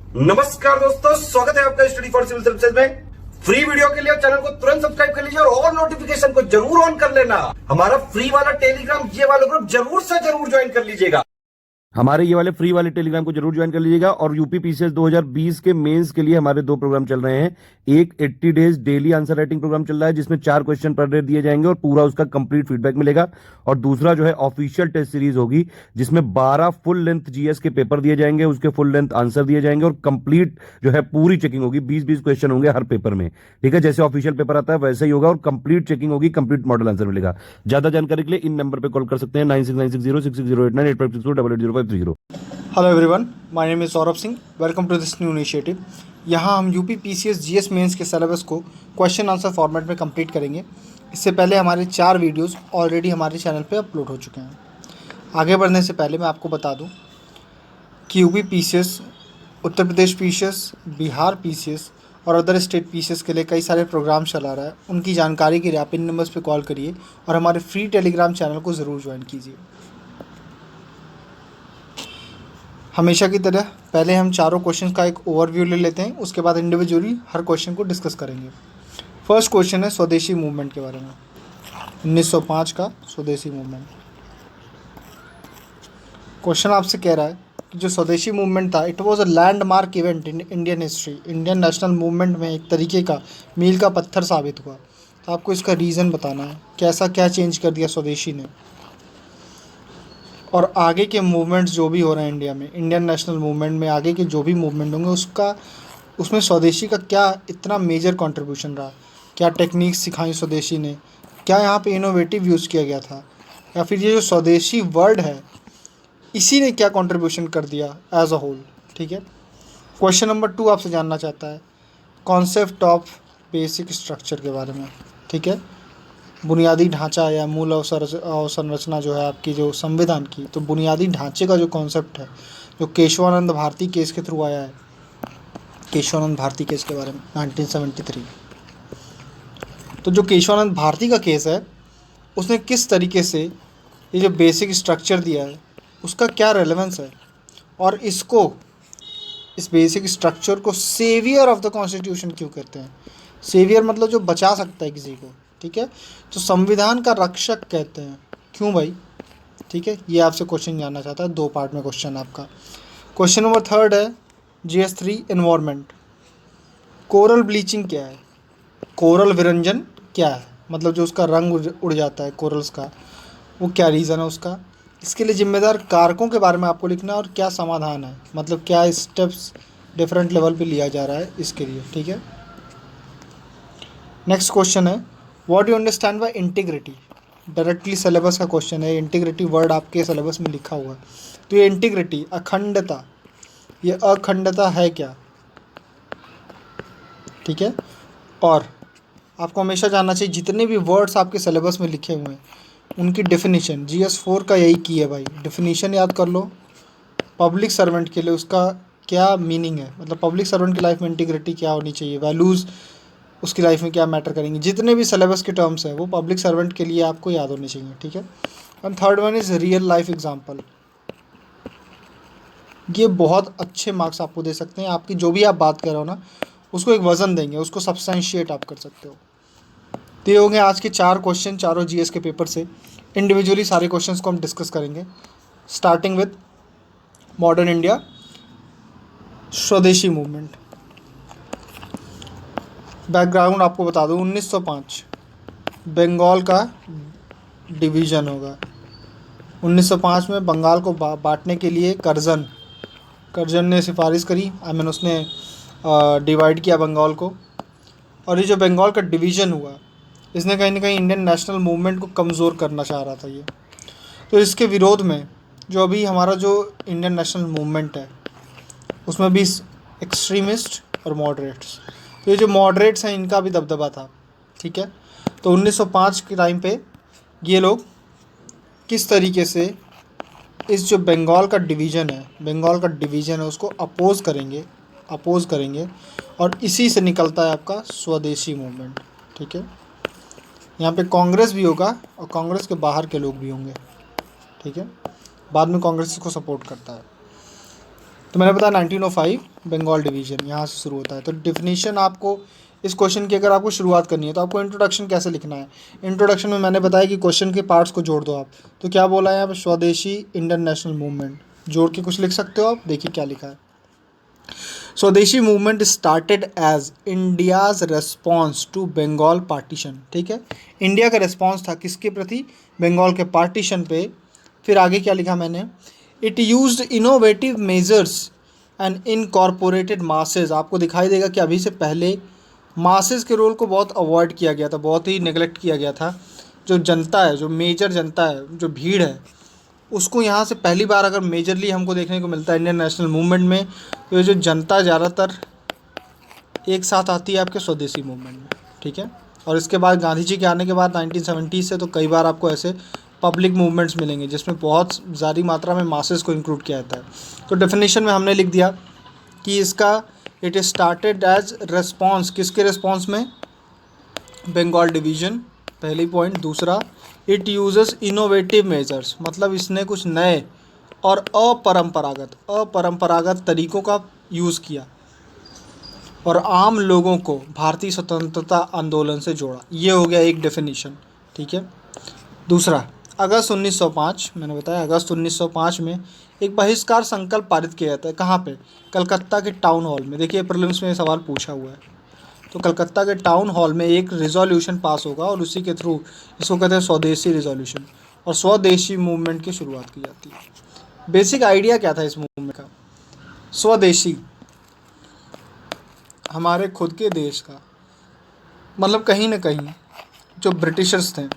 नमस्कार दोस्तों, स्वागत है आपका स्टडी फॉर सिविल सर्विसेज में। फ्री वीडियो के लिए चैनल को तुरंत सब्सक्राइब कर लीजिए और नोटिफिकेशन को जरूर ऑन कर लेना। हमारा फ्री वाला टेलीग्राम ये वाला ग्रुप जरूर से जरूर ज्वाइन कर लीजिएगा। हमारे ये वाले फ्री वाले टेलीग्राम को जरूर ज्वाइन कर लीजिएगा। और यूपी पीसीएस 2020 के मेंस के लिए हमारे 2 प्रोग्राम चल रहे हैं। एक 80 days daily answer writing program चल रहा है जिसमें 4 क्वेश्चन पर डे दिए जाएंगे और पूरा उसका कंप्लीट फीडबैक मिलेगा। और दूसरा जो है ऑफिशियल टेस्ट सीरीज होगी जिसमें 12 फुल लेंथ जीएस के पेपर दिए जाएंगे, उसके फुल लेंथ आंसर दिए जाएंगे और कंप्लीट जो है पूरी चेकिंग होगी। 20-20 क्वेश्चन होंगे हर पेपर में, ठीक है। जैसे ऑफिशियल पेपर आता है वैसे ही होगा और कंप्लीट चेकिंग होगी, कंप्लीट मॉडल आंसर मिलेगा। ज्यादा जानकारी के लिए इन नंबर पर कॉल कर सकते हैं 9696066089 8562008530। Hello everyone, my name is Saurabh Singh. Welcome to this new initiative. यहाँ हम यूपी पीसीएस जीएस मेंस के सिलेबस को क्वेश्चन आंसर फॉर्मेट में कंप्लीट करेंगे। इससे पहले हमारे 4 वीडियोस ऑलरेडी हमारे चैनल पे अपलोड हो चुके हैं। आगे बढ़ने से पहले मैं आपको बता दूं कि UP PCS, Uttar Pradesh PCS, Bihar PCS और अदर स्टेट पीसीएस के लिए कई सारे प्रोग्राम चला रहा है। उनकी जानकारी के लिए आप इन नंबर्स पर कॉल करिए और हमारे फ्री टेलीग्राम चैनल को ज़रूर ज्वाइन कीजिए। हमेशा की तरह पहले हम चारों क्वेश्चन का एक ओवरव्यू ले लेते हैं, उसके बाद इंडिविजुअली हर क्वेश्चन को डिस्कस करेंगे। फर्स्ट क्वेश्चन है स्वदेशी मूवमेंट के बारे में, 1905 का स्वदेशी मूवमेंट। क्वेश्चन आपसे कह रहा है कि जो स्वदेशी मूवमेंट था, it was a landmark event in Indian history. Indian national movement में एक तरीके का मील का पत्थर साबित हुआ। तो आपको इसका रीज़न बताना है, कैसा क्या चेंज कर दिया स्वदेशी ने, और आगे के मूवमेंट्स जो भी हो रहे हैं इंडिया में, इंडियन नेशनल मूवमेंट में आगे के जो भी मूवमेंट होंगे उसमें स्वदेशी का क्या इतना मेजर कंट्रीब्यूशन रहा, क्या टेक्निक्स सिखाई स्वदेशी ने, क्या यहाँ पे इनोवेटिव यूज़ किया गया था, या फिर ये जो स्वदेशी वर्ड है इसी ने क्या कंट्रीब्यूशन कर दिया एज अ होल। ठीक है। क्वेश्चन नंबर 2 आपसे जानना चाहता है कॉन्सेप्ट ऑफ बेसिक स्ट्रक्चर के बारे में। ठीक है, बुनियादी ढांचा या मूल अवसंरचना जो है आपकी जो संविधान की, तो बुनियादी ढांचे का जो कॉन्सेप्ट है जो केशवानंद भारती केस के थ्रू आया है, केशवानंद भारती केस के बारे में 1973। तो जो केशवानंद भारती का केस है उसने किस तरीके से ये जो बेसिक स्ट्रक्चर दिया है उसका क्या रेलेवेंस है, और इस बेसिक स्ट्रक्चर को सेवियर ऑफ द कॉन्स्टिट्यूशन क्यों कहते हैं। सेवियर मतलब जो बचा सकता है किसी को। ठीक है, तो संविधान का रक्षक कहते हैं, क्यों भाई। ठीक है, ये आपसे क्वेश्चन जानना चाहता है। 2 पार्ट में क्वेश्चन आपका। क्वेश्चन नंबर 3 है GS3 एनवायरनमेंट। कोरल ब्लीचिंग क्या है, कोरल विरंजन क्या है, मतलब जो उसका रंग उड़ जाता है कोरल्स का, वो क्या रीज़न है उसका। इसके लिए जिम्मेदार कारकों के बारे में आपको लिखना है और क्या समाधान है, मतलब क्या स्टेप्स डिफरेंट लेवल पे लिया जा रहा है इसके लिए। ठीक है। नेक्स्ट क्वेश्चन है what you understand by integrity. Directly syllabus का क्वेश्चन है। इंटीग्रिटी वर्ड आपके सिलेबस में लिखा हुआ है। तो ये इंटीग्रिटी, अखंडता, ये अखंडता है क्या। ठीक है, और आपको हमेशा जानना चाहिए जितने भी वर्ड्स आपके सिलेबस में लिखे हुए हैं उनकी डेफिनेशन। GS4 का यही की है भाई, डेफिनेशन याद कर लो। पब्लिक सर्वेंट के लिए उसका क्या मीनिंग है, मतलब पब्लिक सर्वेंट की लाइफ में इंटीग्रिटी क्या होनी चाहिए, वैल्यूज़ उसकी लाइफ में क्या मैटर करेंगी, जितने भी सिलेबस के टर्म्स हैं वो पब्लिक सर्वेंट के लिए आपको याद होने चाहिए। ठीक है। And third one is real life example. ये बहुत अच्छे मार्क्स आपको दे सकते हैं। आपकी जो भी आप बात कर रहे हो ना उसको एक वज़न देंगे, उसको सब्सटेंशिएट आप कर सकते हो। तो ये होंगे आज के 4 क्वेश्चन, चारों GS के पेपर से। इंडिविजुअली सारे क्वेश्चंस को हम डिस्कस करेंगे, स्टार्टिंग विद मॉडर्न इंडिया, स्वदेशी मूवमेंट। बैकग्राउंड आपको बता दूं, 1905 बंगाल का डिवीज़न होगा। 1905 में बंगाल को बांटने के लिए कर्जन ने सिफारिश करी। उसने डिवाइड किया बंगाल को, और ये जो बंगाल का डिवीज़न हुआ इसने कहीं ना कहीं इंडियन नेशनल मूवमेंट को कमज़ोर करना चाह रहा था ये। तो इसके विरोध में जो अभी हमारा जो इंडियन नेशनल मूवमेंट है उसमें भी एक्सट्रीमिस्ट और मॉडरेट्स, तो ये जो मॉडरेट्स हैं इनका भी दबदबा था। ठीक है, तो 1905 के टाइम पे ये लोग किस तरीके से इस जो बंगाल का डिवीज़न है उसको अपोज़ करेंगे, और इसी से निकलता है आपका स्वदेशी मूवमेंट। ठीक है, यहाँ पे कांग्रेस भी होगा और कांग्रेस के बाहर के लोग भी होंगे। ठीक है, बाद में कांग्रेस इसको सपोर्ट करता है। तो मैंने बताया 1905 बंगाल डिवीजन, यहाँ से शुरू होता है। तो डिफिनीशन आपको इस क्वेश्चन की अगर आपको शुरुआत करनी है तो आपको इंट्रोडक्शन कैसे लिखना है। इंट्रोडक्शन में मैंने बताया कि क्वेश्चन के पार्ट्स को जोड़ दो आप। तो क्या बोला है यहाँ पे, स्वदेशी इंडियन नेशनल मूवमेंट, जोड़ के कुछ लिख सकते हो आप। देखिए क्या लिखा है, Swadeshi movement started as India's response to Bengal partition. ठीक है, इंडिया का रेस्पॉन्स था किसके प्रति, बंगाल के पार्टीशन पे। फिर आगे क्या लिखा मैंने, it used innovative measures and incorporated masses. आपको दिखाई देगा कि अभी से पहले मासेस के रोल को बहुत अवॉइड किया गया था, बहुत ही नेगलेक्ट किया गया था। जो जनता है, जो मेजर जनता है, जो भीड़ है, उसको यहाँ से पहली बार अगर मेजरली हमको देखने को मिलता है इंडियन नेशनल मूवमेंट में, तो ये जो जनता ज़्यादातर एक साथ आती है आपके स्वदेशी मूवमेंट में। ठीक है, और इसके बाद गांधी जी के आने के बाद 1970 से तो कई बार आपको ऐसे पब्लिक मूवमेंट्स मिलेंगे जिसमें बहुत ज़्यादा मात्रा में मासेस को इंक्लूड किया जाता है। तो डेफिनेशन में हमने लिख दिया कि इसका इट स्टार्टेड एज रेस्पॉन्स, किसके रेस्पॉन्स में, बंगाल डिवीज़न, पहली पॉइंट। दूसरा, इट यूजेस इनोवेटिव मेजर्स, मतलब इसने कुछ नए और अपरंपरागत तरीक़ों का यूज़ किया और आम लोगों को भारतीय स्वतंत्रता आंदोलन से जोड़ा। ये हो गया एक डेफिनेशन। ठीक है, दूसरा, अगस्त 1905, मैंने बताया अगस्त 1905 में एक बहिष्कार संकल्प पारित किया जाता है। कहाँ पे, कलकत्ता के टाउन हॉल में। देखिए प्रीलिम्स में सवाल पूछा हुआ है, तो कलकत्ता के टाउन हॉल में एक रिजोल्यूशन पास होगा और उसी के थ्रू इसको कहते हैं स्वदेशी रिजोल्यूशन, और स्वदेशी मूवमेंट की शुरुआत की जाती है। बेसिक आइडिया क्या था इस मूवमेंट का, स्वदेशी, हमारे खुद के देश का, मतलब कहीं ना कहीं जो ब्रिटिशर्स थे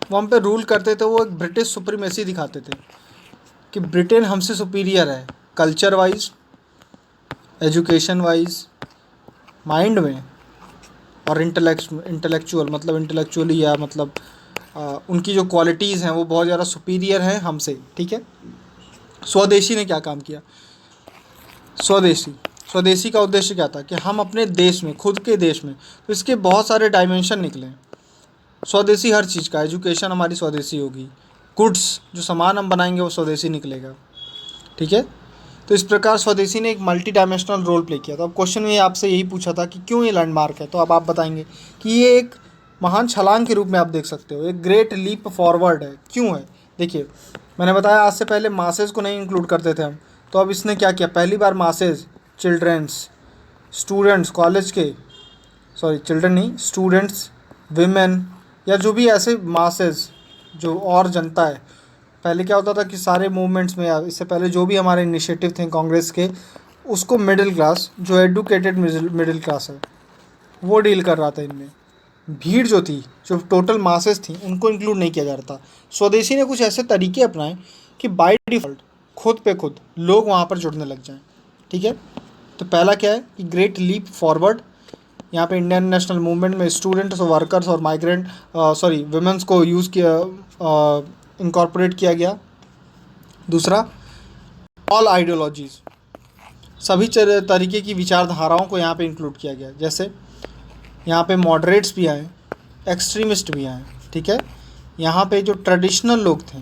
वो हम पे रूल करते थे, वो एक ब्रिटिश सुप्रीमेसी दिखाते थे कि ब्रिटेन हमसे सुपीरियर है culture wise, education wise, mind में, और इंटेलेक्चुअल, मतलब इंटेलेक्चुअली, या मतलब उनकी जो क्वालिटीज़ हैं वो बहुत ज़्यादा सुपीरियर हैं हमसे। ठीक है, स्वदेशी ने क्या काम किया, स्वदेशी का उद्देश्य क्या था कि हम अपने देश में, खुद के देश में, तो इसके बहुत सारे डायमेंशन निकले। स्वदेशी हर चीज़ का, एजुकेशन हमारी स्वदेशी होगी, गुड्स जो सामान हम बनाएंगे वो स्वदेशी निकलेगा। ठीक है, तो इस प्रकार स्वदेशी ने एक मल्टी डायमेंशनल रोल प्ले किया। तो अब क्वेश्चन में आपसे यही पूछा था कि क्यों ये लैंडमार्क है, तो अब आप बताएंगे कि ये एक महान छलांग के रूप में आप देख सकते हो, एक ग्रेट लीप फॉरवर्ड है। क्यों है, देखिए मैंने बताया आज से पहले मासेस को नहीं इंक्लूड करते थे हम, तो अब इसने क्या किया, पहली बार मासेस, चिल्ड्रेंस, स्टूडेंट्स, कॉलेज के, सॉरी चिल्ड्रन नहीं, स्टूडेंट्स, विमेन, या जो भी ऐसे मासेस जो और जनता है। पहले क्या होता था कि सारे मूवमेंट्स में, इससे पहले जो भी हमारे इनिशिएटिव थे कांग्रेस के, उसको मिडिल क्लास, जो एडुकेटेड मिडिल क्लास है, वो डील कर रहा था इनमें। भीड़ जो थी, जो टोटल मासेस थी, उनको इंक्लूड नहीं किया जा रहा था। स्वदेशी ने कुछ ऐसे तरीके अपनाए कि बाय डिफ़ॉल्ट खुद पे खुद लोग वहाँ पर जुड़ने लग जाएं। ठीक है, तो पहला क्या है कि ग्रेट लीप फॉरवर्ड, यहाँ पे इंडियन नेशनल मूवमेंट में स्टूडेंट्स, वर्कर्स और माइग्रेंट, वुमेंस को यूज़ किया, इनकॉर्पोरेट किया गया। दूसरा, ऑल आइडियोलॉजीज़, सभी तरीके की विचारधाराओं को यहाँ पे इंक्लूड किया गया। जैसे यहाँ पे मॉडरेट्स भी आए, एक्सट्रीमिस्ट भी आए। ठीक है, यहाँ पे जो ट्रेडिशनल लोग थे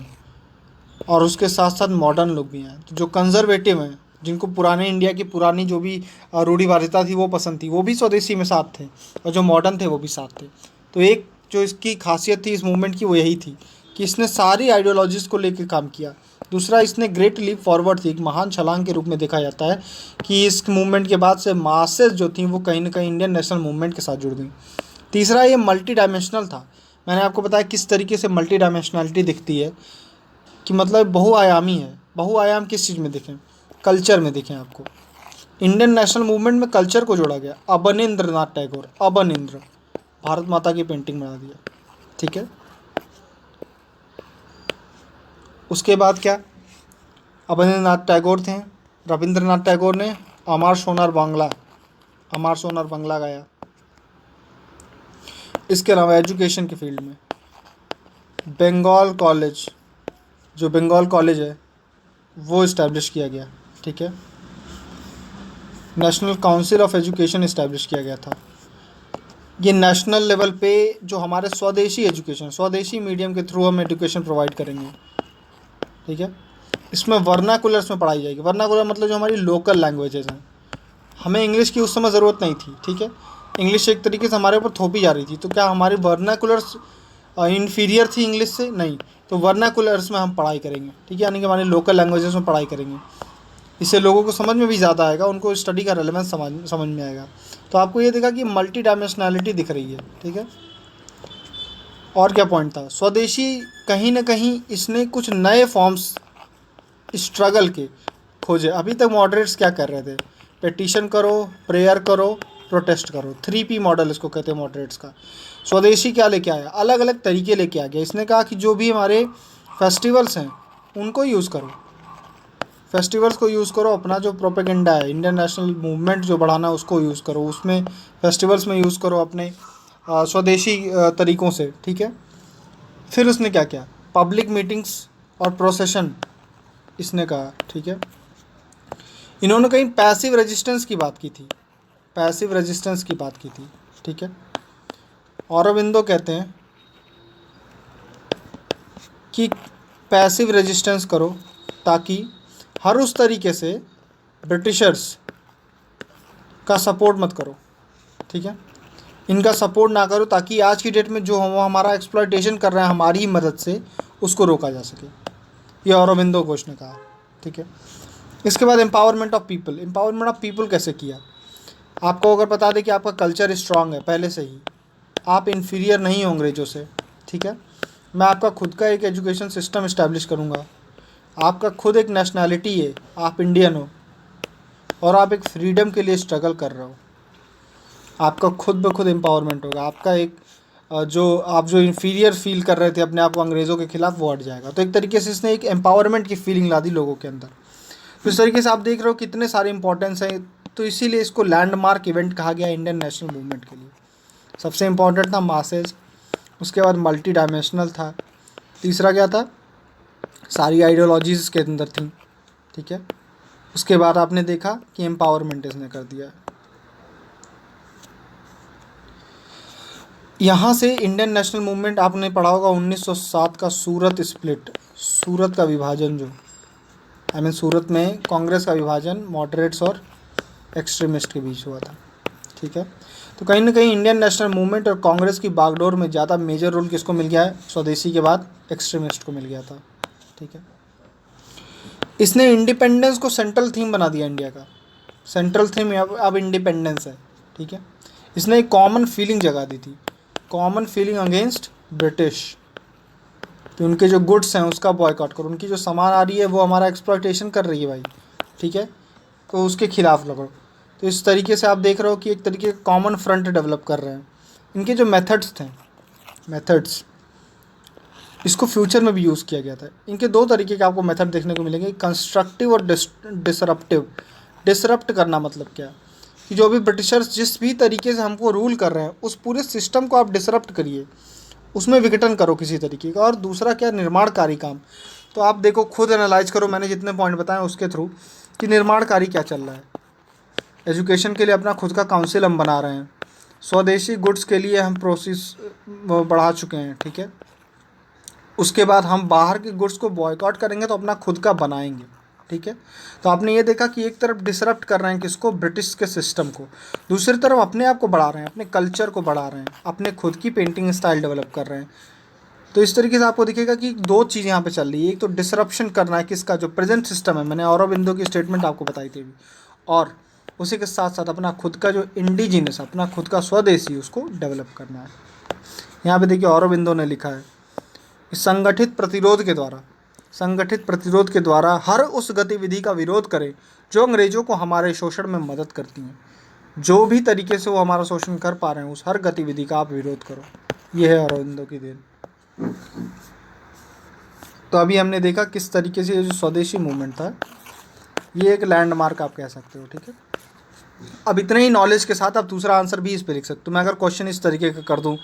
और उसके साथ साथ मॉडर्न लोग भी आए। तो जो कंजर्वेटिव हैं, जिनको पुराने इंडिया की पुरानी जो भी रूढ़िवादिता थी वो पसंद थी, वो भी स्वदेशी में साथ थे, और जो मॉडर्न थे वो भी साथ थे। तो एक जो इसकी खासियत थी इस मूवमेंट की वो यही थी कि इसने सारी आइडियोलॉजीज़ को लेकर काम किया। दूसरा, इसने ग्रेट लीप फॉरवर्ड थी, एक महान छलांग के रूप में देखा जाता है कि इस मूवमेंट के बाद से मासेस जो थी वो कहीं ना कहीं इंडियन नेशनल मूवमेंट के साथ जुड़ गई। तीसरा, ये मल्टी डायमेंशनल था। मैंने आपको बताया किस तरीके से मल्टी डायमेंशनलिटी दिखती है, कि मतलब बहुआयामी है। बहुआयाम किस चीज़ में देखें, कल्चर में देखें। आपको इंडियन नेशनल मूवमेंट में कल्चर को जोड़ा गया। अवनींद्रनाथ टैगोर, अवनींद्र, भारत माता की पेंटिंग बना दिया। ठीक है, उसके बाद क्या, अवनींद्रनाथ टैगोर थे, रविंद्रनाथ टैगोर ने अमर सोनार बांग्ला गाया। इसके अलावा एजुकेशन के फील्ड में बंगाल कॉलेज, जो बंगाल कॉलेज है वो इस्टेब्लिश किया गया। ठीक है, national council of education establish किया गया था। ये नेशनल लेवल पे जो हमारे स्वदेशी एजुकेशन, स्वदेशी मीडियम के थ्रू हम एजुकेशन प्रोवाइड करेंगे। ठीक है, इसमें वर्नाकुलर्स में पढ़ाई जाएगी। वर्नाकुलर मतलब जो हमारी लोकल लैंग्वेजेस हैं, हमें इंग्लिश की उस समय ज़रूरत नहीं थी, ठीक है। इंग्लिश एक तरीके से हमारे ऊपर थोपी जा रही थी, तो क्या हमारी वर्नाकुलर्स इन्फीरियर थी इंग्लिश से? नहीं। तो वर्नाकुलर्स में हम पढ़ाई करेंगे, ठीक है, यानी कि हमारे लोकल लैंग्वेजेस में पढ़ाई करेंगे। इससे लोगों को समझ में भी ज़्यादा आएगा, उनको स्टडी का रेलेवेंस समझ में आएगा। तो आपको ये देखा कि मल्टी डायमेंशनैलिटी दिख रही है, ठीक है। और क्या पॉइंट था? स्वदेशी कहीं ना कहीं इसने कुछ नए फॉर्म्स स्ट्रगल के खोजे। अभी तक मॉडरेट्स क्या कर रहे थे? पेटिशन करो, प्रेयर करो, प्रोटेस्ट करो। 3P मॉडल इसको कहते हैं मॉडरेट्स का। स्वदेशी क्या लेके आया? अलग अलग तरीके लेके आ गया। इसने कहा कि जो भी हमारे फेस्टिवल्स हैं उनको यूज़ करो, फेस्टिवल्स को यूज़ करो। अपना जो प्रोपेगेंडा है, इंडियन नेशनल मूवमेंट जो बढ़ाना है उसको यूज़ करो, उसमें फेस्टिवल्स में यूज़ करो अपने स्वदेशी तरीक़ों से, ठीक है। फिर उसने क्या किया? पब्लिक मीटिंग्स और प्रोसेशन इसने कहा, ठीक है। इन्होंने कहीं पैसिव रेजिस्टेंस की बात की थी, पैसिव रेजिस्टेंस की बात की थी, ठीक है। औरबिंदो कहते हैं कि पैसिव रेजिस्टेंस करो, ताकि हर उस तरीके से ब्रिटिशर्स का सपोर्ट मत करो, ठीक है। इनका सपोर्ट ना करो, ताकि आज की डेट में जो हम हमारा एक्सप्लॉयटेशन कर रहे हैं हमारी ही मदद से, उसको रोका जा सके। ये औरबिंदो घोष ने कहा, ठीक है। इसके बाद empowerment of people. Empowerment of people कैसे किया? आपको अगर बता दें कि आपका कल्चर स्ट्रांग है पहले से ही, आप इन्फीरियर नहीं हो अंग्रेज़ों से, ठीक है। मैं आपका खुद का एक एजुकेशन सिस्टम इस्टेब्लिश करूँगा, आपका खुद एक नेशनैलिटी है, आप इंडियन हो और आप एक फ्रीडम के लिए स्ट्रगल कर रहे हो, आपका खुद ब खुद एम्पावरमेंट होगा। आपका एक जो इन्फीरियर फील कर रहे थे अपने आप को अंग्रेज़ों के खिलाफ, वो हट जाएगा। तो एक तरीके से इसने एक एम्पावरमेंट की फीलिंग ला दी लोगों के अंदर। तो इस तरीके से आप देख रहे हो कितने सारे इंपॉर्टेंस हैं। तो इसीलिए इसको लैंडमार्क इवेंट कहा गया इंडियन नेशनल मूवमेंट के लिए। सबसे इम्पॉर्टेंट था मासेज, उसके बाद मल्टी डायमेंशनल था, तीसरा क्या था? सारी आइडियोलॉजीज़ इसके अंदर थी, ठीक है। उसके बाद आपने देखा कि एम्पावरमेंट इसने कर दिया। यहाँ से इंडियन नेशनल मूवमेंट आपने पढ़ा होगा 1907 का सूरत स्प्लिट, सूरत का विभाजन, जो सूरत में कांग्रेस का विभाजन मॉडरेट्स और एक्सट्रीमिस्ट के बीच हुआ था, ठीक है। तो कहीं ना कहीं इंडियन नेशनल मूवमेंट और कांग्रेस की बागडोर में ज़्यादा मेजर रोल किसको मिल गया है? स्वदेशी के बाद एक्सट्रीमिस्ट को मिल गया था, ठीक है। इसने इंडिपेंडेंस को सेंट्रल थीम बना दिया इंडिया का। सेंट्रल थीम अब इंडिपेंडेंस है, ठीक है। इसने एक कॉमन फीलिंग जगा दी थी, कॉमन फीलिंग अगेंस्ट ब्रिटिश, कि उनके जो गुड्स हैं उसका बॉयकॉट करो, उनकी जो सामान आ रही है वो हमारा एक्सप्लॉयटेशन कर रही है भाई, ठीक है, तो उसके खिलाफ लड़ो। तो इस तरीके से आप देख रहे हो कि एक तरीके का कॉमन फ्रंट डेवलप कर रहे हैं। इनके जो मेथड्स थे, मेथड्स इसको फ्यूचर में भी यूज़ किया गया था। इनके दो तरीके के आपको मेथड देखने को मिलेंगे, कंस्ट्रक्टिव और डिसरप्टिव। डिसरप्ट करना मतलब क्या? कि जो भी ब्रिटिशर्स जिस भी तरीके से हमको रूल कर रहे हैं उस पूरे सिस्टम को आप डिसरप्ट करिए, उसमें विघटन करो किसी तरीके का। और दूसरा क्या? निर्माणकारी काम। तो आप देखो, खुद एनालाइज करो, मैंने जितने पॉइंट बताए उसके थ्रू, कि निर्माणकारी क्या चल रहा है। एजुकेशन के लिए अपना खुद का काउंसिल हम बना रहे हैं, स्वदेशी गुड्स के लिए हम प्रोसेस बढ़ा चुके हैं, ठीक है। उसके बाद हम बाहर के गुड्स को बॉयकॉट करेंगे तो अपना खुद का बनाएंगे, ठीक है। तो आपने ये देखा कि एक तरफ डिसरप्ट कर रहे हैं किसको? ब्रिटिश के सिस्टम को। दूसरी तरफ अपने आप को बढ़ा रहे हैं, अपने कल्चर को बढ़ा रहे हैं, अपने खुद की पेंटिंग स्टाइल डेवलप कर रहे हैं। तो इस तरीके से आपको दिखेगा कि दो चीज़ यहाँ पे चल रही है। एक तो डिसरप्शन करना है किसका? जो प्रेजेंट सिस्टम है, मैंने औरबिंदो की स्टेटमेंट आपको बताई थी अभी, और उसी के साथ साथ अपना खुद का जो इंडिजिनस, अपना खुद का स्वदेशी, उसको डेवलप करना है। यहाँ पे देखिए औरबिंदो ने लिखा है, संगठित प्रतिरोध के द्वारा हर उस गतिविधि का विरोध करें जो अंग्रेज़ों को हमारे शोषण में मदद करती हैं। जो भी तरीके से वो हमारा शोषण कर पा रहे हैं उस हर गतिविधि का आप विरोध करो। ये है औरबिंदो की देन। तो अभी हमने देखा किस तरीके से ये जो स्वदेशी मूवमेंट था, ये एक लैंडमार्क आप कह सकते हो, ठीक है। अब इतने ही नॉलेज के साथ आप दूसरा आंसर भी इस पर लिख सकते हो। मैं अगर क्वेश्चन इस तरीके का कर दूं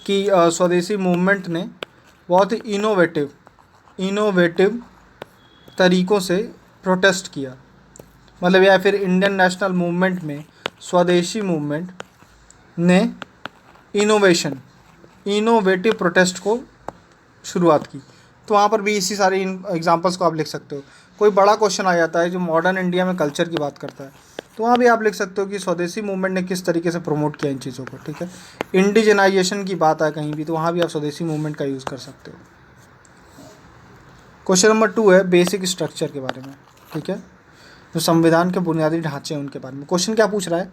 कि स्वदेशी मूवमेंट ने बहुत ही इनोवेटिव तरीक़ों से प्रोटेस्ट किया, मतलब, या फिर इंडियन नेशनल मूवमेंट में स्वदेशी मूवमेंट ने इनोवेटिव प्रोटेस्ट को शुरुआत की। तो वहाँ पर भी इसी सारे एग्जांपल्स को आप लिख सकते हो। कोई बड़ा क्वेश्चन आ जाता है जो मॉडर्न इंडिया में कल्चर की बात करता है, तो वहाँ भी आप लिख सकते हो कि स्वदेशी मूवमेंट ने किस तरीके से प्रमोट किया इन चीज़ों को, ठीक है। इंडिजनाइजेशन की बात है कहीं भी, तो वहाँ भी आप स्वदेशी मूवमेंट का यूज़ कर सकते हो। क्वेश्चन नंबर 2 है बेसिक स्ट्रक्चर के बारे में, ठीक है, जो संविधान के बुनियादी ढांचे हैं उनके बारे में। क्वेश्चन क्या पूछ रहा है,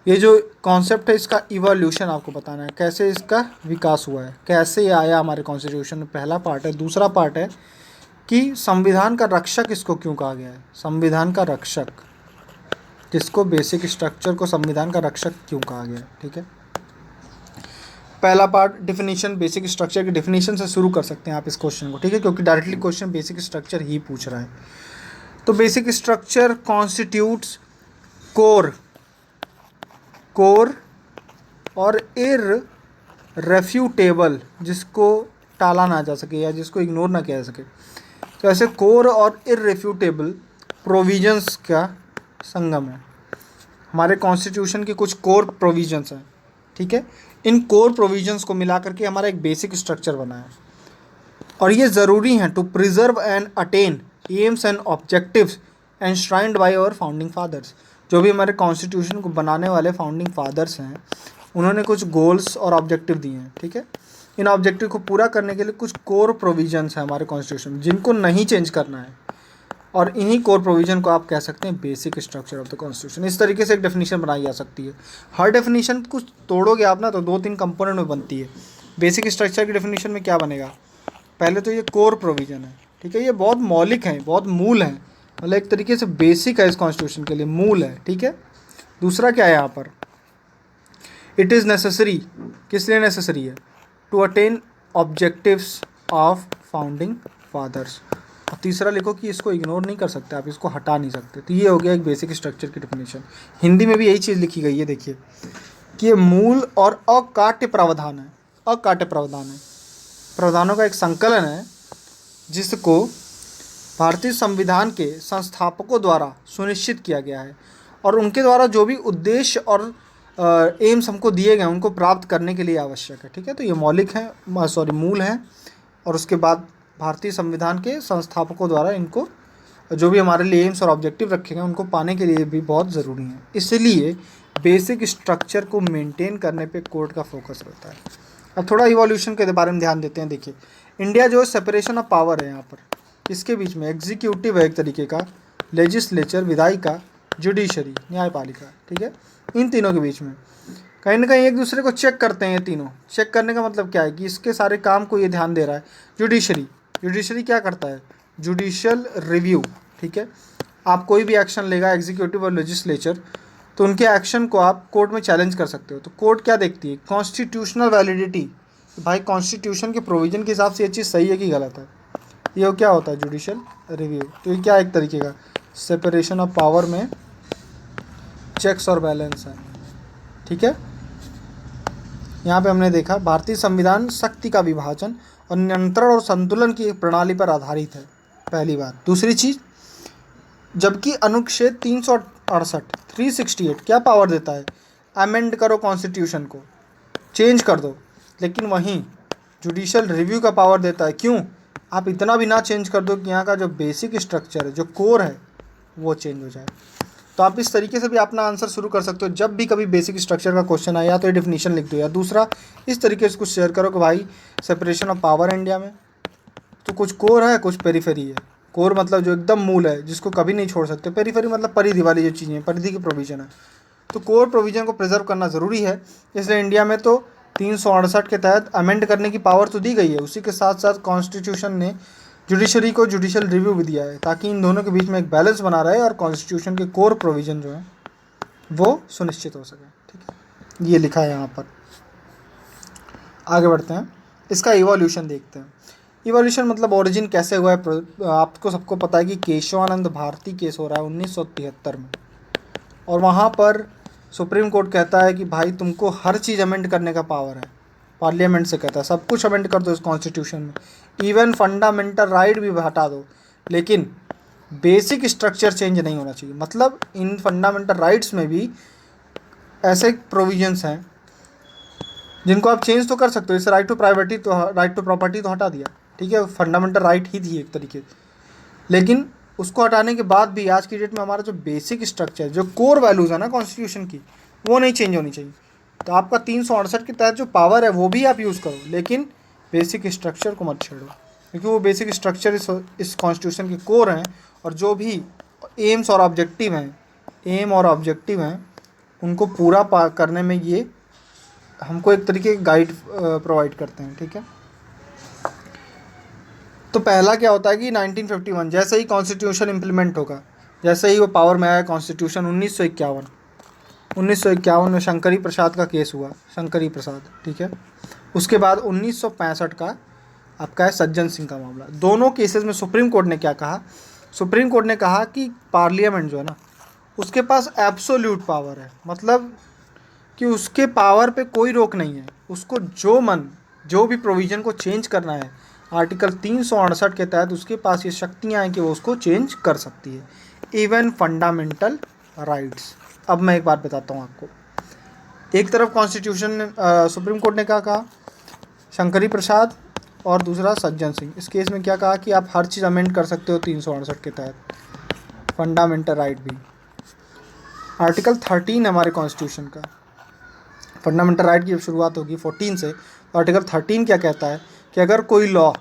ये जो कॉन्सेप्ट है इसका इवोल्यूशन आपको बताना है, कैसे इसका विकास हुआ है, कैसे ये आया हमारे कॉन्स्टिट्यूशन में, पहला पार्ट है। दूसरा पार्ट है कि संविधान का रक्षक इसको क्यों कहा गया है, संविधान का रक्षक, जिसको बेसिक स्ट्रक्चर को संविधान का रक्षक क्यों कहा गया है, ठीक है। पहला पार्ट डिफिनीशन, बेसिक स्ट्रक्चर की डिफिनीशन से शुरू कर सकते हैं आप इस क्वेश्चन को, ठीक है, क्योंकि डायरेक्टली क्वेश्चन बेसिक स्ट्रक्चर ही पूछ रहा है। तो बेसिक स्ट्रक्चर कॉन्स्टिट्यूट्स कोर और इररेफ्यूटेबल, जिसको टाला ना जा सके या जिसको इग्नोर ना किया जा सके। तो ऐसे कोर और इररेफ्यूटेबल प्रोविजंस का संगम है। हमारे कॉन्स्टिट्यूशन की कुछ कोर प्रोविजंस हैं, ठीक है। इन कोर प्रोविजंस को मिला करके हमारा एक बेसिक स्ट्रक्चर बना है, और ये ज़रूरी हैं to preserve and attain aims and objectives enshrined by our founding fathers. जो भी हमारे कॉन्स्टिट्यूशन को बनाने वाले फाउंडिंग फादर्स हैं, उन्होंने कुछ गोल्स और ऑब्जेक्टिव दिए हैं, ठीक है। इन ऑब्जेक्टिव को पूरा करने के लिए कुछ कोर प्रोविजंस हैं हमारे कॉन्स्टिट्यूशन में, जिनको नहीं चेंज करना है, और इन्हीं कोर प्रोविजन को आप कह सकते हैं basic structure of the constitution. इस तरीके से एक डेफिनेशन बनाई जा सकती है। हर डेफिनेशन कुछ तोड़ोगे आप ना तो 2-3 कंपोनेंट में बनती है। बेसिक स्ट्रक्चर की डेफिनेशन में क्या बनेगा, पहले तो ये कोर प्रोविजन है, ठीक है, ये बहुत मौलिक है, बहुत मूल है, मतलब एक तरीके से बेसिक है इस कॉन्स्टिट्यूशन के लिए, मूल है, ठीक है। दूसरा क्या है यहाँ पर, इट इज़ नेसेसरी, किस लिए नेसेसरी है, to attain objectives of founding fathers. और तीसरा लिखो कि इसको इग्नोर नहीं कर सकते आप, इसको हटा नहीं सकते। तो ये हो गया एक बेसिक स्ट्रक्चर की डेफिनेशन। हिंदी में भी यही चीज़ लिखी गई है, देखिए कि ये मूल और अकाट्य प्रावधान है। अकाट्य प्रावधान है, प्रावधानों का एक संकलन है, जिसको भारतीय संविधान के संस्थापकों द्वारा सुनिश्चित किया गया है, और उनके द्वारा जो भी उद्देश्य और एम्स हमको दिए गए उनको प्राप्त करने के लिए आवश्यक है, ठीक है। तो ये मौलिक है, मूल है, और उसके बाद भारतीय संविधान के संस्थापकों द्वारा इनको जो भी हमारे लिए एम्स और ऑब्जेक्टिव रखे गए उनको पाने के लिए भी बहुत ज़रूरी है। इसलिए बेसिक स्ट्रक्चर को मेंटेन करने पे कोर्ट का फोकस रहता है। अब थोड़ा इवोल्यूशन के बारे में ध्यान देते हैं। देखिए, इंडिया जो सेपरेशन ऑफ पावर है यहाँ पर, इसके बीच में एग्जीक्यूटिव है एक तरीके का, लेजिस्लेचर विधायिका, जुडिशरी न्यायपालिका, ठीक है। इन तीनों के बीच में कहीं ना कहीं एक दूसरे को चेक करते हैं ये तीनों। चेक करने का मतलब क्या है कि इसके सारे काम को ये ध्यान दे रहा है। जुडिशरी क्या करता है, जुडिशियल रिव्यू, ठीक है। आप कोई भी एक्शन लेगा एग्जीक्यूटिव और लेजिस्लेचर, तो उनके एक्शन को आप कोर्ट में चैलेंज कर सकते हो। तो कोर्ट क्या देखती है, कॉन्स्टिट्यूशनल वैलिडिटी, भाई कॉन्स्टिट्यूशन के प्रोविजन के हिसाब से ये चीज़ सही है कि गलत है। ये क्या होता है, जुडिशियल रिव्यू। तो ये क्या एक तरीके का सेपरेशन ऑफ पावर में चेक्स और बैलेंस है, ठीक है। यहाँ पे हमने देखा भारतीय संविधान शक्ति का विभाजन और नियंत्रण और संतुलन की एक प्रणाली पर आधारित है, पहली बात। दूसरी चीज़, जबकि अनुच्छेद 368 क्या पावर देता है, अमेंड करो कॉन्स्टिट्यूशन को, चेंज कर दो, लेकिन वहीं जुडिशियल रिव्यू का पावर देता है। क्यों, आप इतना भी ना चेंज कर दो कि यहाँ का जो बेसिक स्ट्रक्चर है, जो कोर है, वो चेंज हो जाए। तो आप इस तरीके से भी अपना आंसर शुरू कर सकते हो। जब भी कभी बेसिक स्ट्रक्चर का क्वेश्चन आए, या तो ये डेफिनेशन लिख दो, या दूसरा इस तरीके से कुछ शेयर करो कि भाई सेपरेशन ऑफ पावर इंडिया में तो कुछ कोर है, कुछ पेरीफेरी है। कोर मतलब जो एकदम मूल है, जिसको कभी नहीं छोड़ सकते। पेरीफेरी मतलब परिधि वाली जो चीज़ें हैं, परिधि की प्रोविजन है। तो कोर प्रोविजन को प्रिजर्व करना ज़रूरी है। इसलिए इंडिया में तो 368 के तहत अमेंड करने की पावर तो दी गई है, उसी के साथ साथ कॉन्स्टिट्यूशन ने जुडिशरी को जुडिशियल रिव्यू भी दिया है, ताकि इन दोनों के बीच में एक बैलेंस बना रहे और कॉन्स्टिट्यूशन के कोर प्रोविजन जो है वो सुनिश्चित हो सके, ठीक है। ये लिखा है यहाँ पर। आगे बढ़ते हैं, इसका इवोल्यूशन देखते हैं। इवोल्यूशन मतलब ओरिजिन कैसे हुआ है। आपको सबको पता है कि केशवानंद भारती केस हो रहा है 1973 में, और वहाँ पर सुप्रीम कोर्ट कहता है कि भाई तुमको हर चीज़ अमेंड करने का पावर है, पार्लियामेंट से कहता है सब कुछ अमेंड कर दो इस कॉन्स्टिट्यूशन में, इवन फंडामेंटल राइट भी हटा दो, लेकिन बेसिक स्ट्रक्चर चेंज नहीं होना चाहिए। मतलब इन फंडामेंटल राइट्स में भी ऐसे प्रोविजंस हैं जिनको आप चेंज तो कर सकते हो। जैसे राइट टू प्रॉपर्टी तो हटा दिया, ठीक है, फंडामेंटल राइट ही थी एक तरीके, लेकिन उसको हटाने के बाद भी आज की डेट में हमारा जो बेसिक स्ट्रक्चर, जो कोर वैल्यूज़ है ना कॉन्स्टिट्यूशन की, वो नहीं चेंज होनी चाहिए। तो आपका 368 के तहत जो पावर है वो भी आप यूज़ करो, लेकिन बेसिक स्ट्रक्चर को मत छेड़ो, क्योंकि वो बेसिक स्ट्रक्चर इस कॉन्स्टिट्यूशन के कोर हैं। और जो भी एम्स और ऑब्जेक्टिव हैं उनको पूरा करने में ये हमको एक तरीके की गाइड प्रोवाइड करते हैं, ठीक है। तो पहला क्या होता है कि 1951 जैसे ही कॉन्स्टिट्यूशन इम्प्लीमेंट होगा, जैसे ही वो पावर में आया कॉन्स्टिट्यूशन 1951 में शंकरी प्रसाद का केस हुआ, शंकरी प्रसाद, ठीक है। उसके बाद 1965 का आपका है सज्जन सिंह का मामला। दोनों केसेस में सुप्रीम कोर्ट ने क्या कहा? सुप्रीम कोर्ट ने कहा कि पार्लियामेंट जो है ना, उसके पास एब्सोल्यूट पावर है, मतलब कि उसके पावर पे कोई रोक नहीं है। उसको जो भी प्रोविज़न को चेंज करना है, आर्टिकल 368 के तहत उसके पास ये शक्तियाँ हैं कि वो उसको चेंज कर सकती है, इवन फंडामेंटल राइट्स। अब मैं एक बात बताता हूँ आपको। एक तरफ कॉन्स्टिट्यूशन सुप्रीम कोर्ट ने क्या कहा, शंकरी प्रसाद, और दूसरा सज्जन सिंह। इस केस में क्या कहा कि आप हर चीज़ अमेंड कर सकते हो 368 के तहत, फंडामेंटल राइट भी। आर्टिकल 13 हमारे कॉन्स्टिट्यूशन का, फंडामेंटल राइट की जब शुरुआत होगी 14 से, तो आर्टिकल 13 क्या कहता है कि अगर कोई लॉ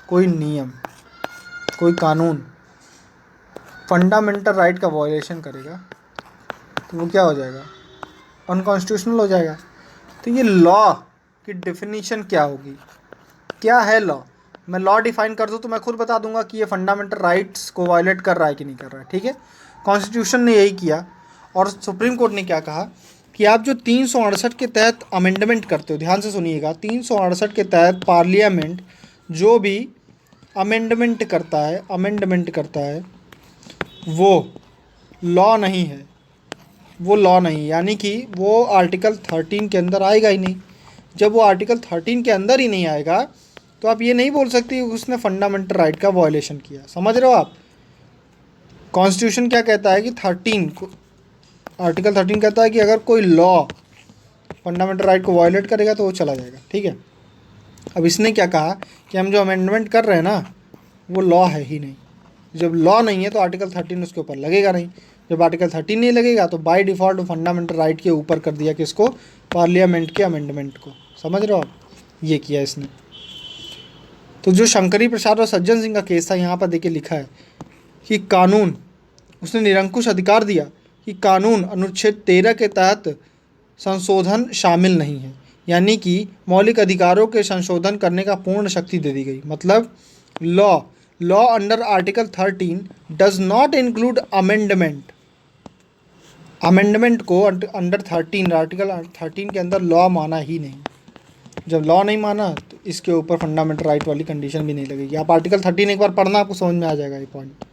कोई नियम, कोई कानून फंडामेंटल राइट का वायलेशन करेगा तो वो क्या हो जाएगा? अनकॉन्स्टिट्यूशनल हो जाएगा। तो ये लॉ की डेफिनेशन क्या होगी? क्या है लॉ? मैं लॉ डिफाइन कर दूँ तो मैं खुद बता दूंगा कि ये फंडामेंटल राइट्स को वायलेट कर रहा है कि नहीं कर रहा है, ठीक है। कॉन्स्टिट्यूशन ने यही किया। और सुप्रीम कोर्ट ने क्या कहा कि आप जो 368 के तहत अमेंडमेंट करते हो, ध्यान से सुनिएगा, 368 के तहत पार्लियामेंट जो भी अमेंडमेंट करता है वो लॉ नहीं है, वो लॉ नहीं, यानी कि वो आर्टिकल 13 के अंदर आएगा ही नहीं। जब वो आर्टिकल 13 के अंदर ही नहीं आएगा तो आप ये नहीं बोल सकते उसने फंडामेंटल राइट का वायलेशन किया। समझ रहे हो आप? कॉन्स्टिट्यूशन क्या कहता है कि आर्टिकल 13 कहता है कि अगर कोई लॉ फंडामेंटल राइट को वायलेट करेगा तो वो चला जाएगा, ठीक है। अब इसने क्या कहा कि हम जो अमेंडमेंट कर रहे हैं ना, वो लॉ है ही नहीं। जब लॉ नहीं है तो आर्टिकल 13 उसके ऊपर लगेगा नहीं। जब आर्टिकल 13 नहीं लगेगा तो बाय डिफ़ॉल्ट फंडामेंटल राइट के ऊपर कर दिया किसको? पार्लियामेंट के अमेंडमेंट को। समझ रहे हो आप? ये किया इसने। तो जो शंकरी प्रसाद और सज्जन सिंह का केस था, यहाँ पर देखिए लिखा है कि कानून, उसने निरंकुश अधिकार दिया कि कानून अनुच्छेद 13 के तहत संशोधन शामिल नहीं है, यानी कि मौलिक अधिकारों के संशोधन करने का पूर्ण शक्ति दे दी गई। मतलब law under article 13 does not include amendment को अंडर 13, आर्टिकल 13 के अंदर लॉ माना ही नहीं। जब लॉ नहीं माना तो इसके ऊपर फंडामेंटल राइट वाली कंडीशन भी नहीं लगेगी। आप आर्टिकल 13 एक बार पढ़ना, आपको समझ में आ जाएगा ये पॉइंट।